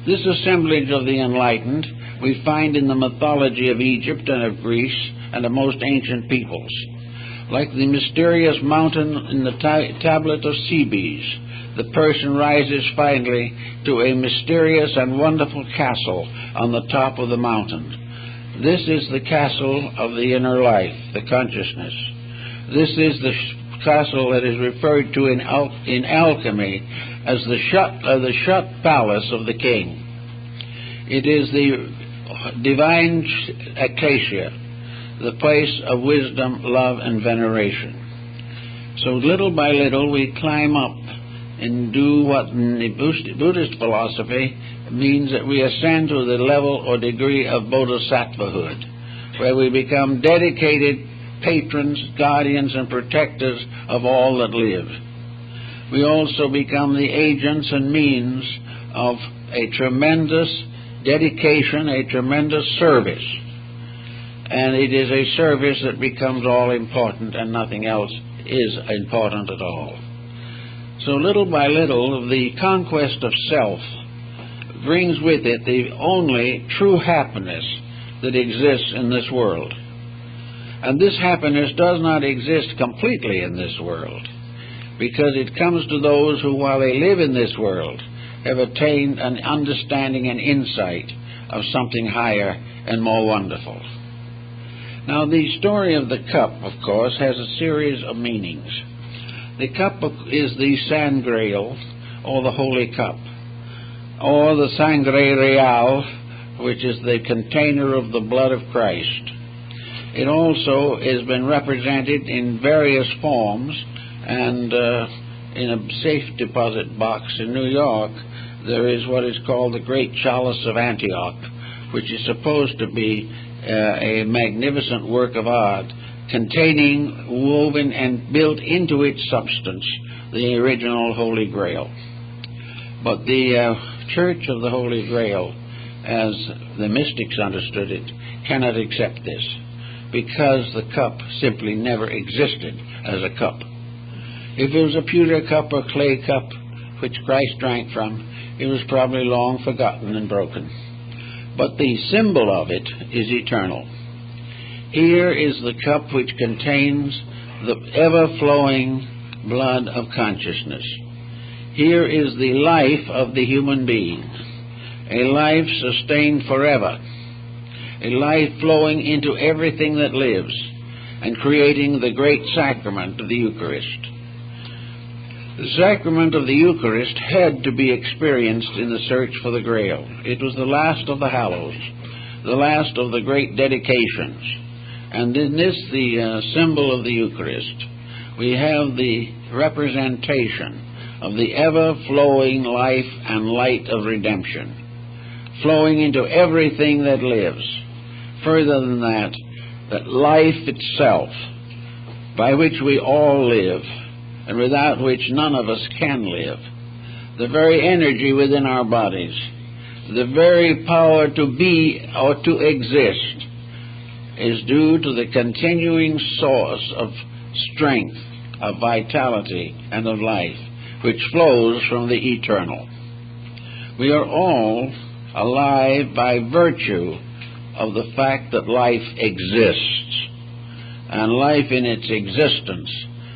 This assemblage of the enlightened we find in the mythology of Egypt and of Greece and of most ancient peoples. Like the mysterious mountain in the tablet of Cebes, the person rises finally to a mysterious and wonderful castle on the top of the mountain. This is the castle of the inner life, the consciousness. This is the castle that is referred to in alchemy as the shut palace of the king. It is the divine acacia, the place of wisdom, love, and veneration. So little by little we climb up and do what in the Buddhist philosophy means that we ascend to the level or degree of bodhisattvahood, where we become dedicated patrons, guardians, and protectors of all that live. We also become the agents and means of a tremendous dedication, a tremendous service. And it is a service that becomes all important, and nothing else is important at all. So little by little, the conquest of self brings with it the only true happiness that exists in this world. And this happiness does not exist completely in this world, because it comes to those who, while they live in this world, have attained an understanding and insight of something higher and more wonderful. Now, the story of the cup, of course, has a series of meanings. The cup is the San Grail, or the Holy Cup, or the Sangre Real, which is the container of the blood of Christ. It also has been represented in various forms, and in a safe deposit box in New York, there is what is called the Great Chalice of Antioch, which is supposed to be a magnificent work of art containing, woven and built into its substance, the original Holy Grail. But the Church of the Holy Grail, as the mystics understood it, cannot accept this, because the cup simply never existed as a cup. If it was a pewter cup or clay cup which Christ drank from, it was probably long forgotten and broken. But the symbol of it is eternal. Here is the cup which contains the ever-flowing blood of consciousness. Here is the life of the human being, a life sustained forever, a life flowing into everything that lives and creating the great sacrament of the Eucharist. The sacrament of the Eucharist had to be experienced in the search for the Grail. It was the last of the hallows, the last of the great dedications. And in this, the symbol of the Eucharist, we have the representation of the ever-flowing life and light of redemption, flowing into everything that lives. Further than that, that life itself, by which we all live, and without which none of us can live, the very energy within our bodies, the very power to be or to exist, is due to the continuing source of strength, of vitality and of life, which flows from the eternal. We are all alive by virtue of the fact that life exists, and life in its existence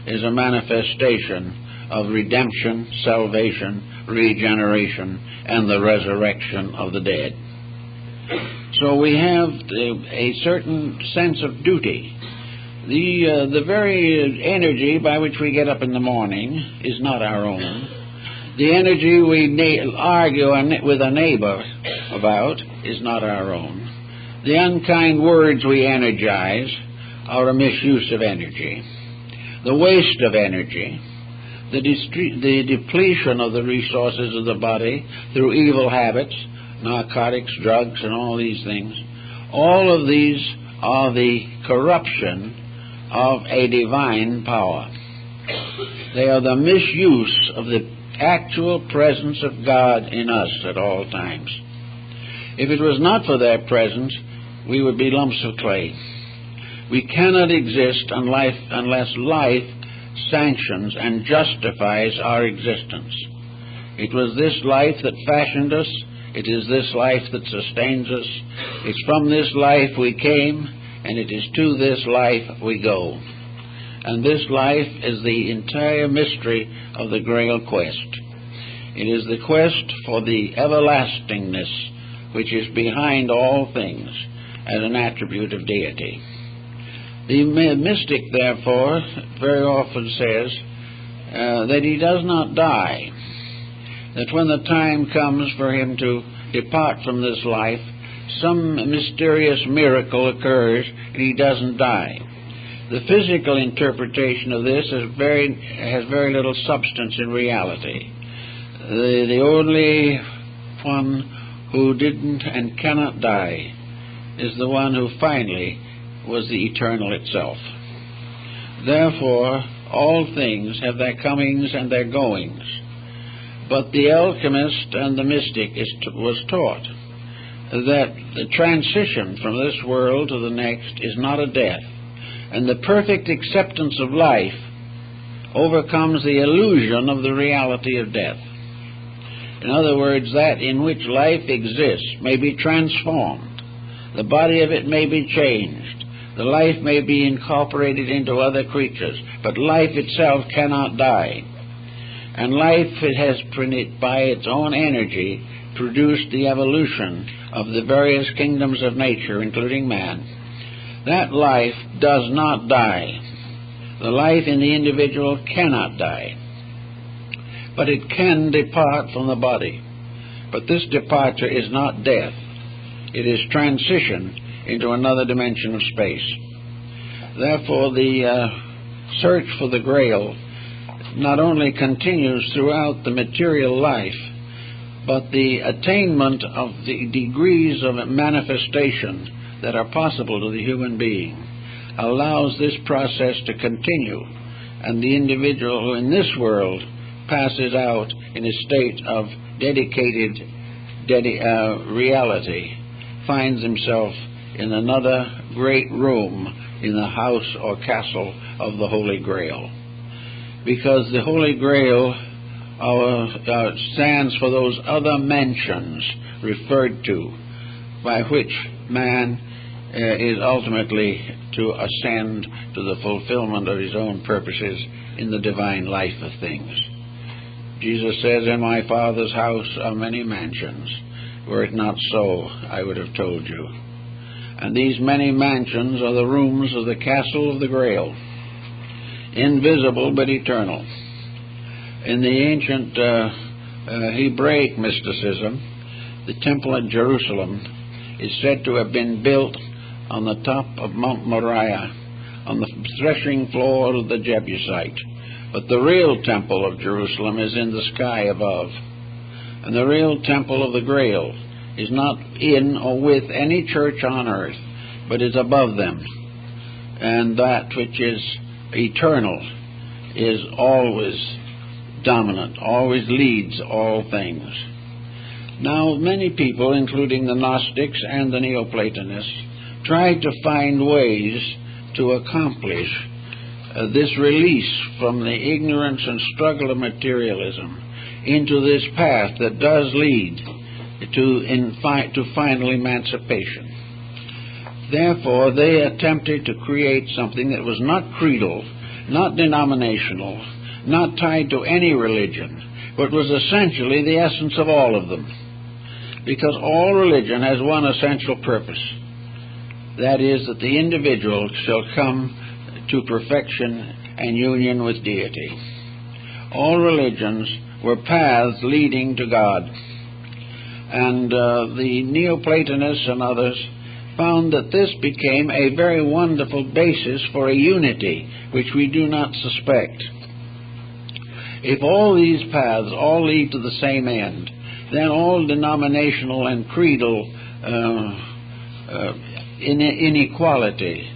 is a manifestation of redemption, salvation, regeneration, and the resurrection of the dead. So we have a certain sense of duty. The very energy by which we get up in the morning is not our own. The energy we argue with a neighbor about is not our own. The unkind words we energize are a misuse of energy. The waste of energy, the depletion of the resources of the body through evil habits, narcotics, drugs, and all these things, all of these are the corruption of a divine power. They are the misuse of the actual presence of God in us at all times. If it was not for their presence, we would be lumps of clay. We cannot exist unless life sanctions and justifies our existence. It was this life that fashioned us. It is this life that sustains us. It's from this life we came, and it is to this life we go. And this life is the entire mystery of the Grail quest. It is the quest for the everlastingness which is behind all things as an attribute of deity. The mystic, therefore, very often says that he does not die, that when the time comes for him to depart from this life, some mysterious miracle occurs and he doesn't die. The physical interpretation of this has very little substance in reality. The only one who didn't and cannot die is the one who finally was the eternal itself. Therefore, all things have their comings and their goings. But the alchemist and the mystic was taught that the transition from this world to the next is not a death, and the perfect acceptance of life overcomes the illusion of the reality of death. In other words, that in which life exists may be transformed. The body of it may be changed. The life may be incorporated into other creatures, but life itself cannot die. And life has, by its own energy, produced the evolution of the various kingdoms of nature, including man. That life does not die. The life in the individual cannot die. But it can depart from the body. But this departure is not death. It is transition into another dimension of space. Therefore, the search for the Grail not only continues throughout the material life, but the attainment of the degrees of manifestation that are possible to the human being allows this process to continue, and the individual who in this world passes out in a state of dedicated reality finds himself in another great room in the house or castle of the Holy Grail. Because the Holy Grail stands for those other mansions referred to by which man is ultimately to ascend to the fulfillment of his own purposes in the divine life of things. Jesus says, "In my Father's house are many mansions. Were it not so, I would have told you." And these many mansions are the rooms of the castle of the Grail, invisible but eternal. In the ancient Hebraic mysticism, the temple at Jerusalem is said to have been built on the top of Mount Moriah, on the threshing floor of the Jebusite. But the real temple of Jerusalem is in the sky above. And the real temple of the Grail is not in or with any church on earth, but is above them. And that which is eternal is always dominant, always leads all things. Now, many people, including the Gnostics and the Neoplatonists, tried to find ways to accomplish this release from the ignorance and struggle of materialism into this path that does lead to final emancipation. Therefore, they attempted to create something that was not creedal, not denominational, not tied to any religion, but was essentially the essence of all of them. Because all religion has one essential purpose. That is, that the individual shall come to perfection and union with deity. All religions were paths leading to God. And the Neoplatonists and others found that this became a very wonderful basis for a unity which we do not suspect. If all these paths all lead to the same end, then all denominational and creedal inequality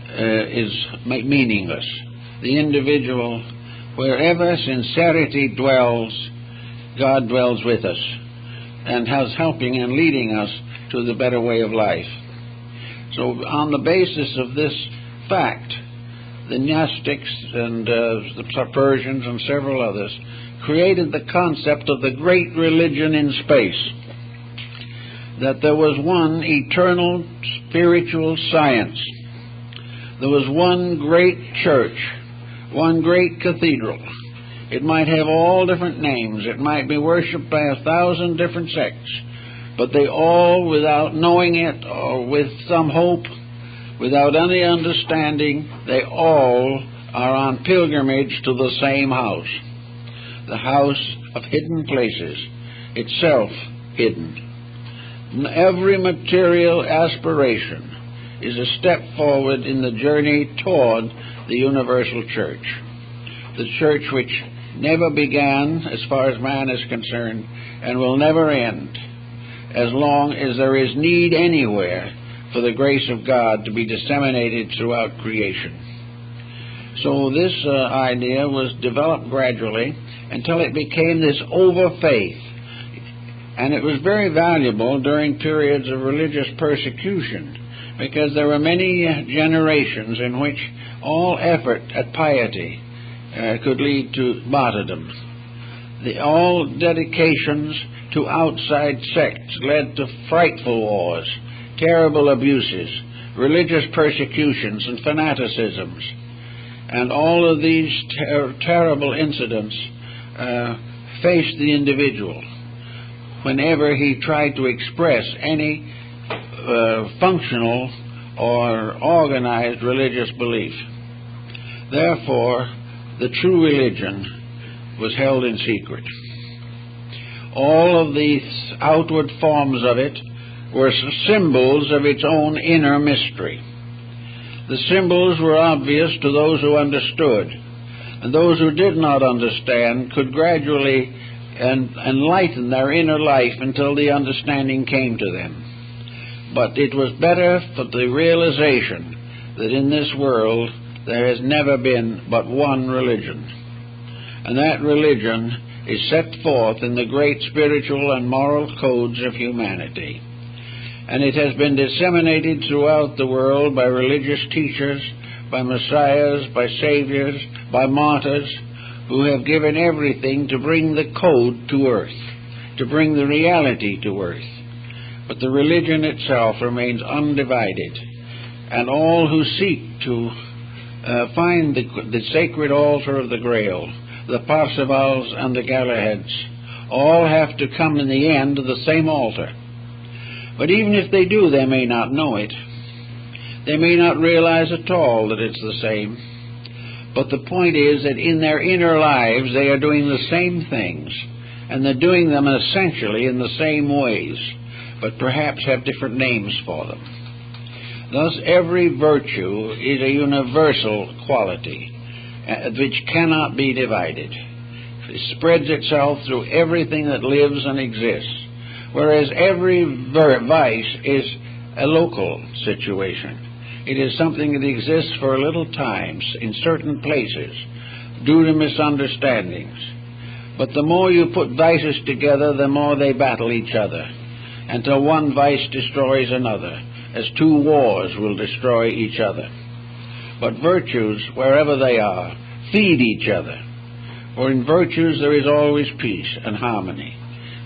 is meaningless. The individual, wherever sincerity dwells, God dwells with us and has helping and leading us to the better way of life. So on the basis of this fact, the Gnostics and the Persians and several others created the concept of the great religion in space, that there was one eternal spiritual science. There was one great church, one great cathedral. It might have all different names. It might be worshipped by 1,000 different sects, but they all, without knowing it or with some hope, without any understanding, they all are on pilgrimage to the same house, the house of hidden places, itself hidden. Every material aspiration is a step forward in the journey toward the universal church, the church which never began as far as man is concerned and will never end as long as there is need anywhere for the grace of God to be disseminated throughout creation. So this idea was developed gradually until it became this over-faith. And it was very valuable during periods of religious persecution, because there were many generations in which all effort at piety could lead to martyrdom. All dedications to outside sects led to frightful wars, terrible abuses, religious persecutions, and fanaticisms. And all of these terrible incidents faced the individual whenever he tried to express any functional or organized religious belief. Therefore, the true religion was held in secret. All of these outward forms of it were symbols of its own inner mystery. The symbols were obvious to those who understood, and those who did not understand could gradually enlighten their inner life until the understanding came to them. But it was better for the realization that in this world there has never been but one religion, and that religion is set forth in the great spiritual and moral codes of humanity. And it has been disseminated throughout the world by religious teachers, by messiahs, by saviors, by martyrs, who have given everything to bring the code to earth, to bring the reality to earth. But the religion itself remains undivided, and all who seek to find the sacred altar of the Grail, the Parsifals and the Galahads, all have to come in the end to the same altar. But even if they do, they may not know it. They may not realize at all that it's the same. But the point is that in their inner lives they are doing the same things, and they're doing them essentially in the same ways, but perhaps have different names for them. Thus, every virtue is a universal quality which cannot be divided. It spreads itself through everything that lives and exists, whereas every vice is a local situation. It is something that exists for a little time in certain places due to misunderstandings. But the more you put vices together, the more they battle each other, until one vice destroys another, as two wars will destroy each other. But virtues, wherever they are, feed each other. For in virtues there is always peace and harmony.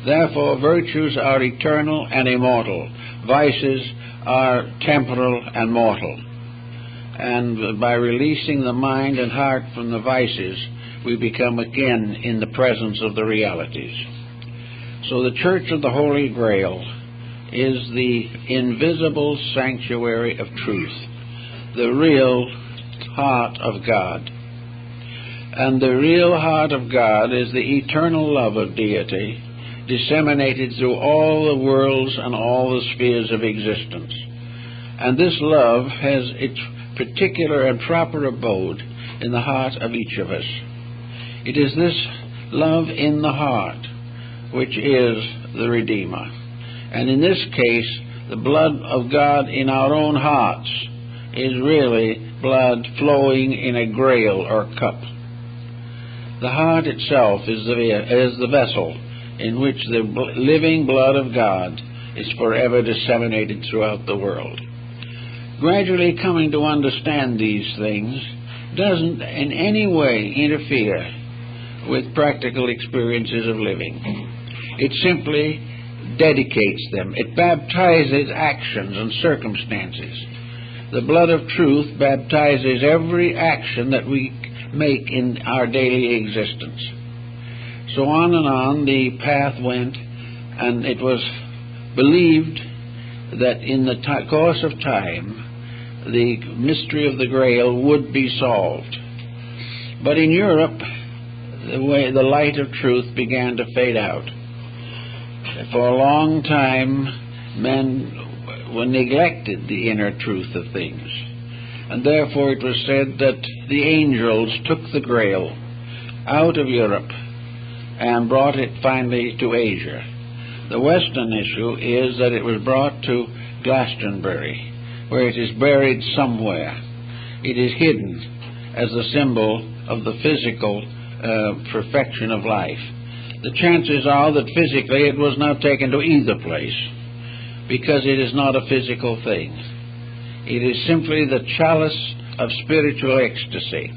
Therefore, virtues are eternal and immortal. Vices are temporal and mortal. And by releasing the mind and heart from the vices, we become again in the presence of the realities. So the Church of the Holy Grail is the invisible sanctuary of truth, the real heart of God. And the real heart of God is the eternal love of deity, disseminated through all the worlds and all the spheres of existence. And this love has its particular and proper abode in the heart of each of us. It is this love in the heart which is the Redeemer. And in this case, the blood of God in our own hearts is really blood flowing in a grail or cup. The heart itself is the vessel in which the living blood of God is forever disseminated throughout the world. Gradually coming to understand these things doesn't in any way interfere with practical experiences of living. It simply dedicates them. It baptizes actions and circumstances. The blood of truth baptizes every action that we make in our daily existence. So on the path went, and it was believed that in the course of time the mystery of the Grail would be solved. But in Europe, the light of truth began to fade out. For a long time, men neglected the inner truth of things. And therefore it was said that the angels took the Grail out of Europe and brought it finally to Asia. The Western issue is that it was brought to Glastonbury, where it is buried somewhere. It is hidden as a symbol of the physical perfection of life. The chances are that physically it was not taken to either place, because it is not a physical thing. It is simply the chalice of spiritual ecstasy.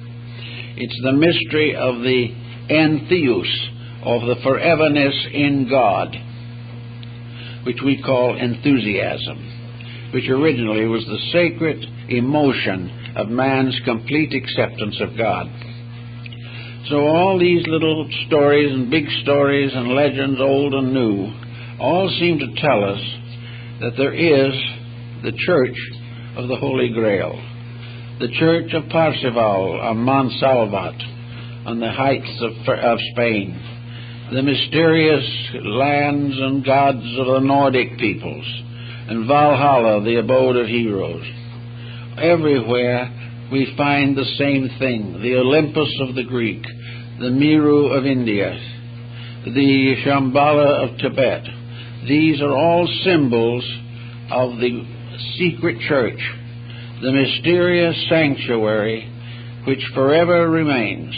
It's the mystery of the entheos, of the foreverness in God, which we call enthusiasm, which originally was the sacred emotion of man's complete acceptance of God. So all these little stories and big stories and legends, old and new, all seem to tell us that there is the Church of the Holy Grail, the Church of Parzival on Montsalvat, on the heights of Spain, the mysterious lands and gods of the Nordic peoples, and Valhalla, the abode of heroes. Everywhere we find the same thing: the Olympus of the Greek, the Meru of India, the Shambhala of Tibet. These are all symbols of the secret church, the mysterious sanctuary which forever remains,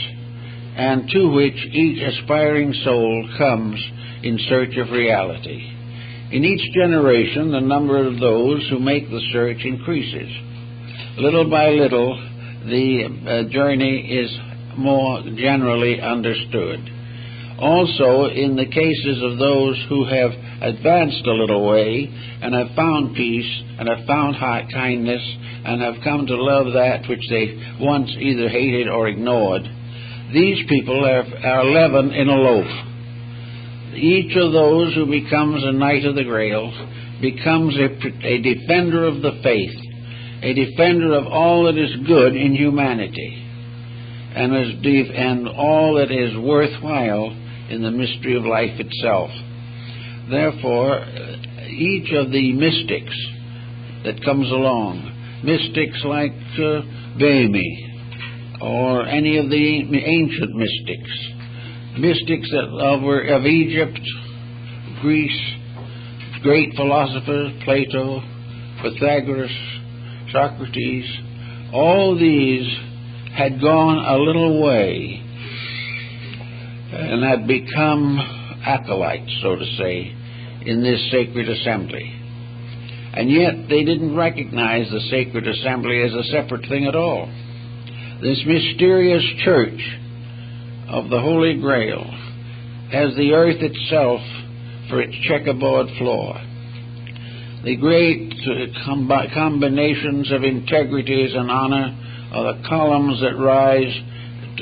and to which each aspiring soul comes in search of reality. In each generation, the number of those who make the search increases. Little by little, the journey is more generally understood. Also, in the cases of those who have advanced a little way and have found peace and have found kindness and have come to love that which they once either hated or ignored, these people are leaven in a loaf. Each of those who becomes a knight of the Grail becomes a defender of the faith, a defender of all that is good in humanity, and all that is worthwhile in the mystery of life itself. Therefore, each of the mystics that comes along, mystics like Bami, or any of the ancient mystics that were of Egypt, Greece, great philosophers, Plato, Pythagoras, Socrates, all these had gone a little way and had become acolytes, so to say, in this sacred assembly. And yet they didn't recognize the sacred assembly as a separate thing at all. This mysterious church of the Holy Grail has the earth itself for its checkerboard floor. The great combinations of integrities and honor are the columns that rise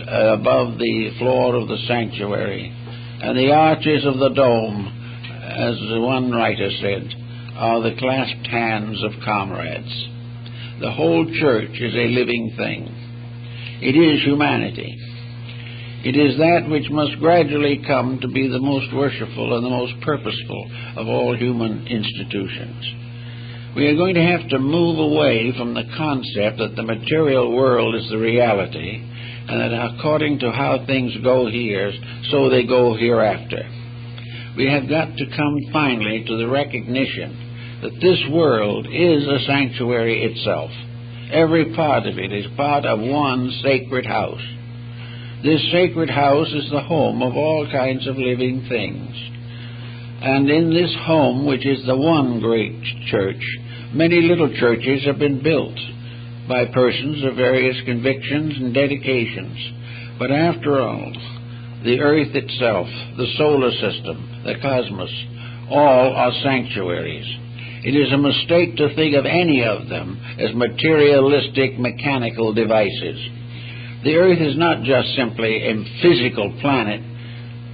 above the floor of the sanctuary, and the arches of the dome, as one writer said, are the clasped hands of comrades. The whole church is a living thing. It is humanity. It is that which must gradually come to be the most worshipful and the most purposeful of all human institutions. We are going to have to move away from the concept that the material world is the reality, and that according to how things go here, so they go hereafter. We have got to come finally to the recognition that this world is a sanctuary itself. Every part of it is part of one sacred house. This sacred house is the home of all kinds of living things. And in this home, which is the one great church, many little churches have been built by persons of various convictions and dedications. But after all, the earth itself, the solar system, the cosmos, all are sanctuaries. It is a mistake to think of any of them as materialistic mechanical devices. The earth is not just simply a physical planet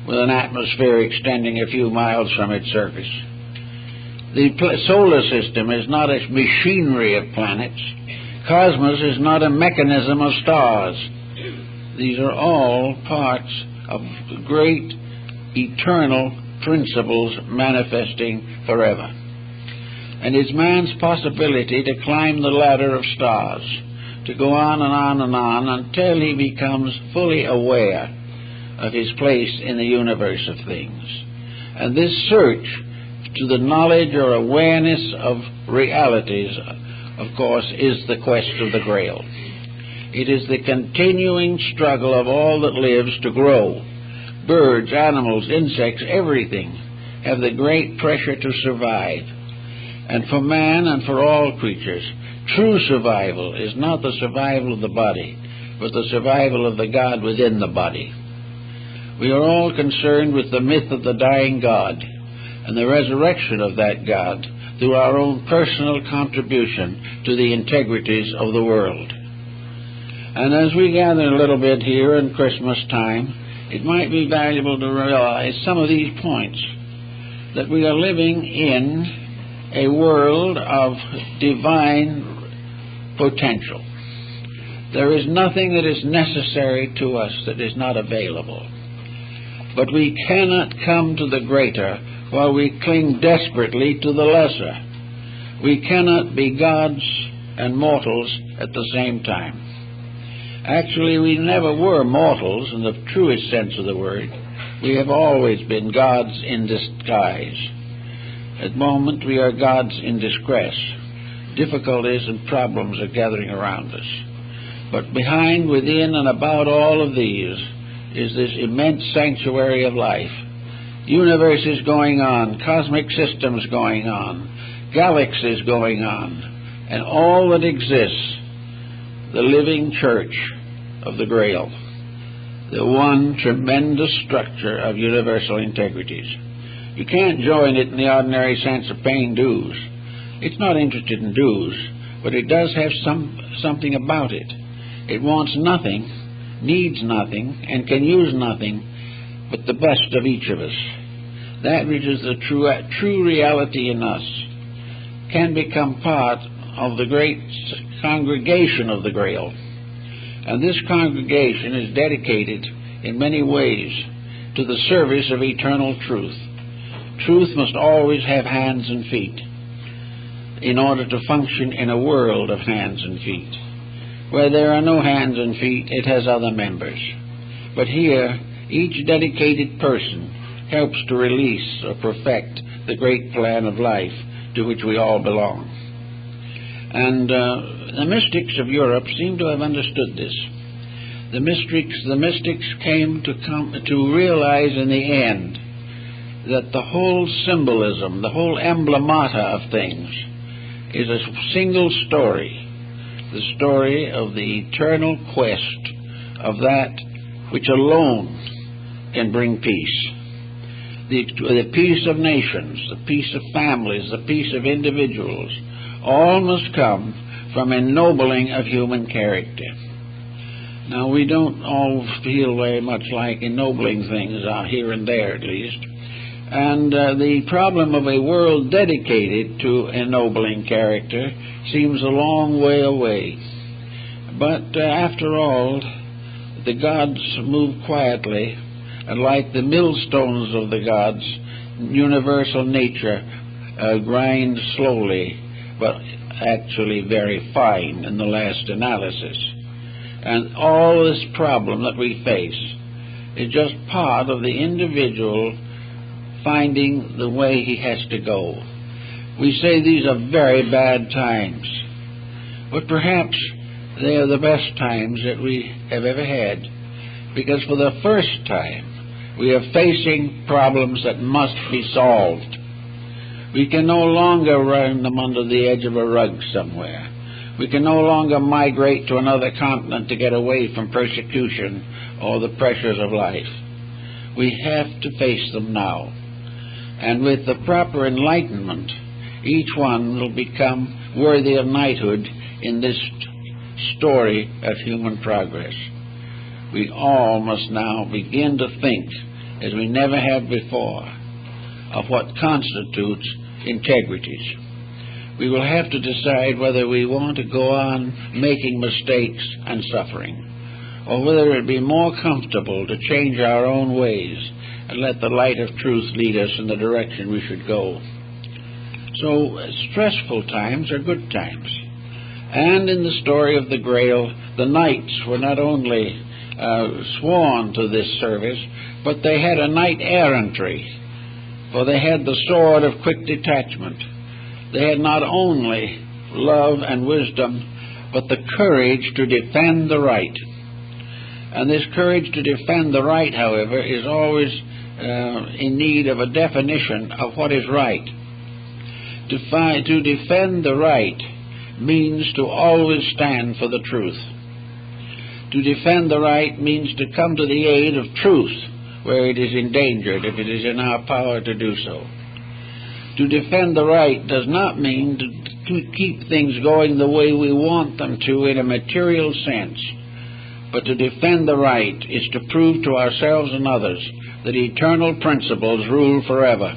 with an atmosphere extending a few miles from its surface. The solar system is not a machinery of planets. Cosmos is not a mechanism of stars. These are all parts of great eternal principles manifesting forever. And it's man's possibility to climb the ladder of stars, to go on and on and on until he becomes fully aware of his place in the universe of things. And this search to the knowledge or awareness of realities, of course, is the quest of the Grail. It is the continuing struggle of all that lives to grow. Birds, animals, insects, everything have the great pressure to survive. And for man and for all creatures, true survival is not the survival of the body, but the survival of the God within the body. We are all concerned with the myth of the dying God and the resurrection of that God through our own personal contribution to the integrities of the world. And as we gather a little bit here in Christmas time, it might be valuable to realize some of these points, that we are living in a world of divine potential. There is nothing that is necessary to us that is not available. But we cannot come to the greater while we cling desperately to the lesser. We cannot be gods and mortals at the same time. Actually, we never were mortals in the truest sense of the word. We have always been gods in disguise. At the moment, we are gods in distress. Difficulties and problems are gathering around us. But behind, within, and about all of these is this immense sanctuary of life. Universes going on, cosmic systems going on, galaxies going on, and all that exists, the living church of the Grail, the one tremendous structure of universal integrities. You can't join it in the ordinary sense of paying dues. It's not interested in dues, but it does have something about it. It wants nothing, needs nothing, and can use nothing but the best of each of us. That which is the true reality in us can become part of the great congregation of the Grail. And this congregation is dedicated in many ways to the service of eternal truth. Truth must always have hands and feet in order to function in a world of hands and feet. Where there are no hands and feet, it has other members. But here, each dedicated person helps to release or perfect the great plan of life to which we all belong. And the mystics of Europe seem to have understood this. The mystics came to realize in the end that the whole symbolism, the whole emblemata of things is a single story, the story of the eternal quest of that which alone can bring peace. The peace of nations, the peace of families, the peace of individuals, all must come from ennobling of human character. Now, we don't all feel very much like ennobling things, here and there at least. And the problem of a world dedicated to ennobling character seems a long way away. But after all, the gods move quietly, and like the millstones of the gods, universal nature grinds slowly, but actually very fine in the last analysis. And all this problem that we face is just part of the individual finding the way he has to go. We say these are very bad times, but perhaps they are the best times that we have ever had, because for the first time we are facing problems that must be solved. We can no longer run them under the edge of a rug somewhere. We can no longer migrate to another continent to get away from persecution or the pressures of life. We have to face them now. And with the proper enlightenment, each one will become worthy of knighthood in this story of human progress. We all must now begin to think, as we never have before, of what constitutes integrities. We will have to decide whether we want to go on making mistakes and suffering, or whether it would be more comfortable to change our own ways and let the light of truth lead us in the direction we should go. So stressful times are good times. And in the story of the Grail, the knights were not only sworn to this service, but they had a knight-errantry, for they had the sword of quick detachment. They had not only love and wisdom, but the courage to defend the right. And this courage to defend the right, however, is always in need of a definition of what is right. To defend the right means to always stand for the truth. To defend the right means to come to the aid of truth where it is endangered, if it is in our power to do so. To defend the right does not mean to keep things going the way we want them to in a material sense, but to defend the right is to prove to ourselves and others that eternal principles rule forever,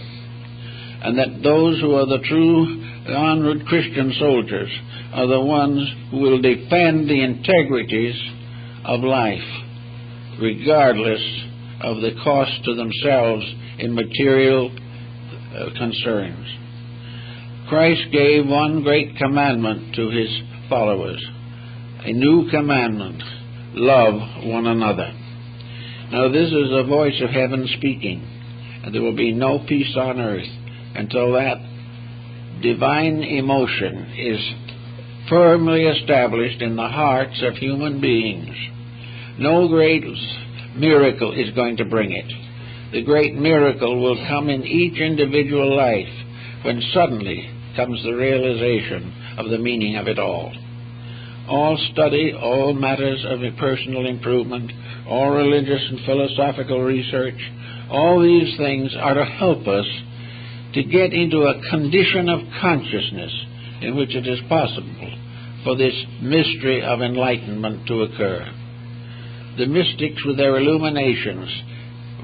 and that those who are the true onward Christian soldiers are the ones who will defend the integrities of life, regardless of the cost to themselves in material concerns. Christ gave one great commandment to his followers, a new commandment: love one another. Now this is the voice of heaven speaking, and there will be no peace on earth until that divine emotion is firmly established in the hearts of human beings. No great miracle is going to bring it. The great miracle will come in each individual life when suddenly comes the realization of the meaning of it all. All study, all matters of personal improvement, all religious and philosophical research, all these things are to help us to get into a condition of consciousness in which it is possible for this mystery of enlightenment to occur. The mystics, with their illuminations,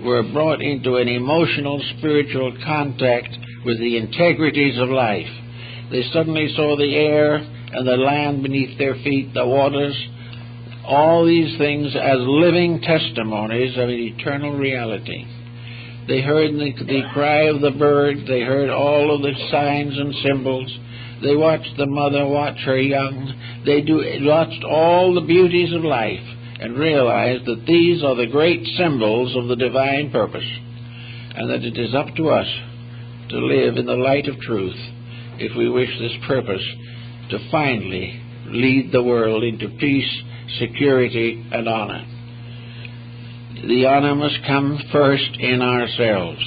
were brought into an emotional, spiritual contact with the integrities of life. They suddenly saw the air and the land beneath their feet, the waters, all these things as living testimonies of an eternal reality. They heard the cry of the bird. They heard all of the signs and symbols. They watched the mother watch her young. They watched all the beauties of life and realized that these are the great symbols of the divine purpose, and that it is up to us to live in the light of truth if we wish this purpose to finally lead the world into peace, security, and honor. The honor must come first in ourselves,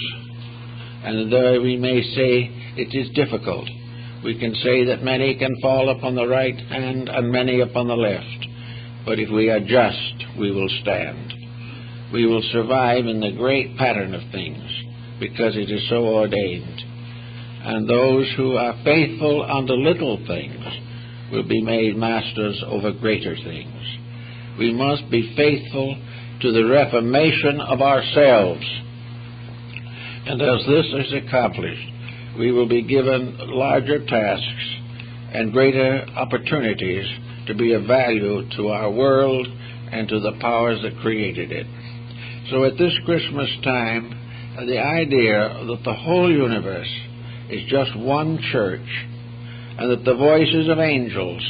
and though we may say it is difficult, We can say that many can fall upon the right hand and many upon the left. But if we are just, we will stand. We will survive in the great pattern of things, because it is so ordained. And those who are faithful unto little things will be made masters over greater things. We must be faithful to the reformation of ourselves. And as this is accomplished, we will be given larger tasks and greater opportunities to be of value to our world and to the powers that created it. So at this Christmas time, the idea that the whole universe is just one church, and that the voices of angels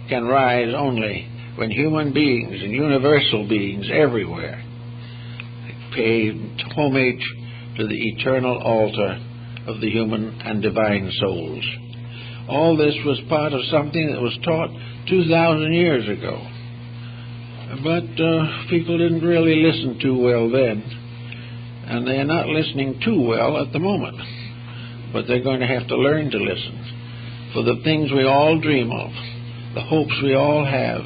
can rise only when human beings and universal beings everywhere pay homage to the eternal altar of the human and divine souls. All this was part of something that was taught 2,000 years ago. But people didn't really listen too well then, and they're not listening too well at the moment. But they're going to have to learn to listen. For the things we all dream of, the hopes we all have,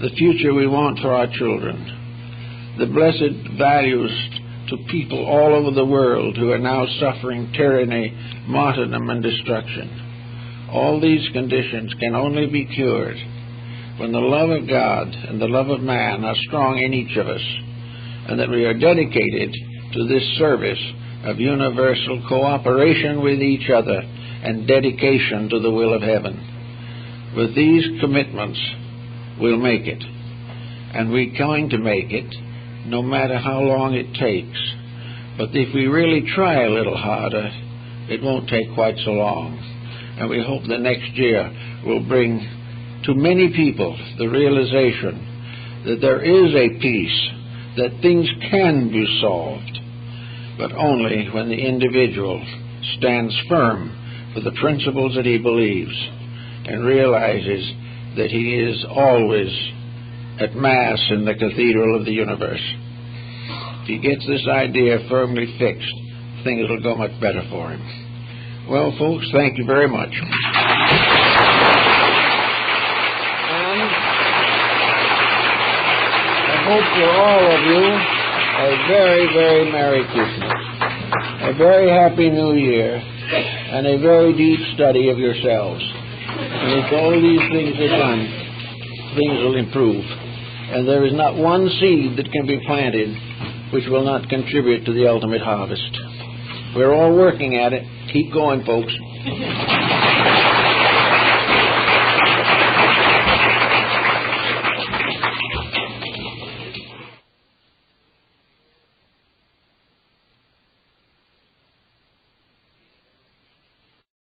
the future we want for our children, the blessed values to people all over the world who are now suffering tyranny, martyrdom, and destruction. All these conditions can only be cured when the love of God and the love of man are strong in each of us, and that we are dedicated to this service of universal cooperation with each other and dedication to the will of heaven. With these commitments, we'll make it. And we're going to make it, no matter how long it takes. But if we really try a little harder, it won't take quite so long. And we hope the next year will bring to many people the realization that there is a peace, that things can be solved, but only when the individual stands firm for the principles that he believes and realizes that he is always at Mass in the cathedral of the universe. If he gets this idea firmly fixed, things will go much better for him. Well, folks, thank you very much. And I hope for all of you a very, very Merry Christmas, a very Happy New Year, and a very deep study of yourselves. And if all these things are done, things will improve. And there is not one seed that can be planted which will not contribute to the ultimate harvest. We're all working at it. Keep going, folks.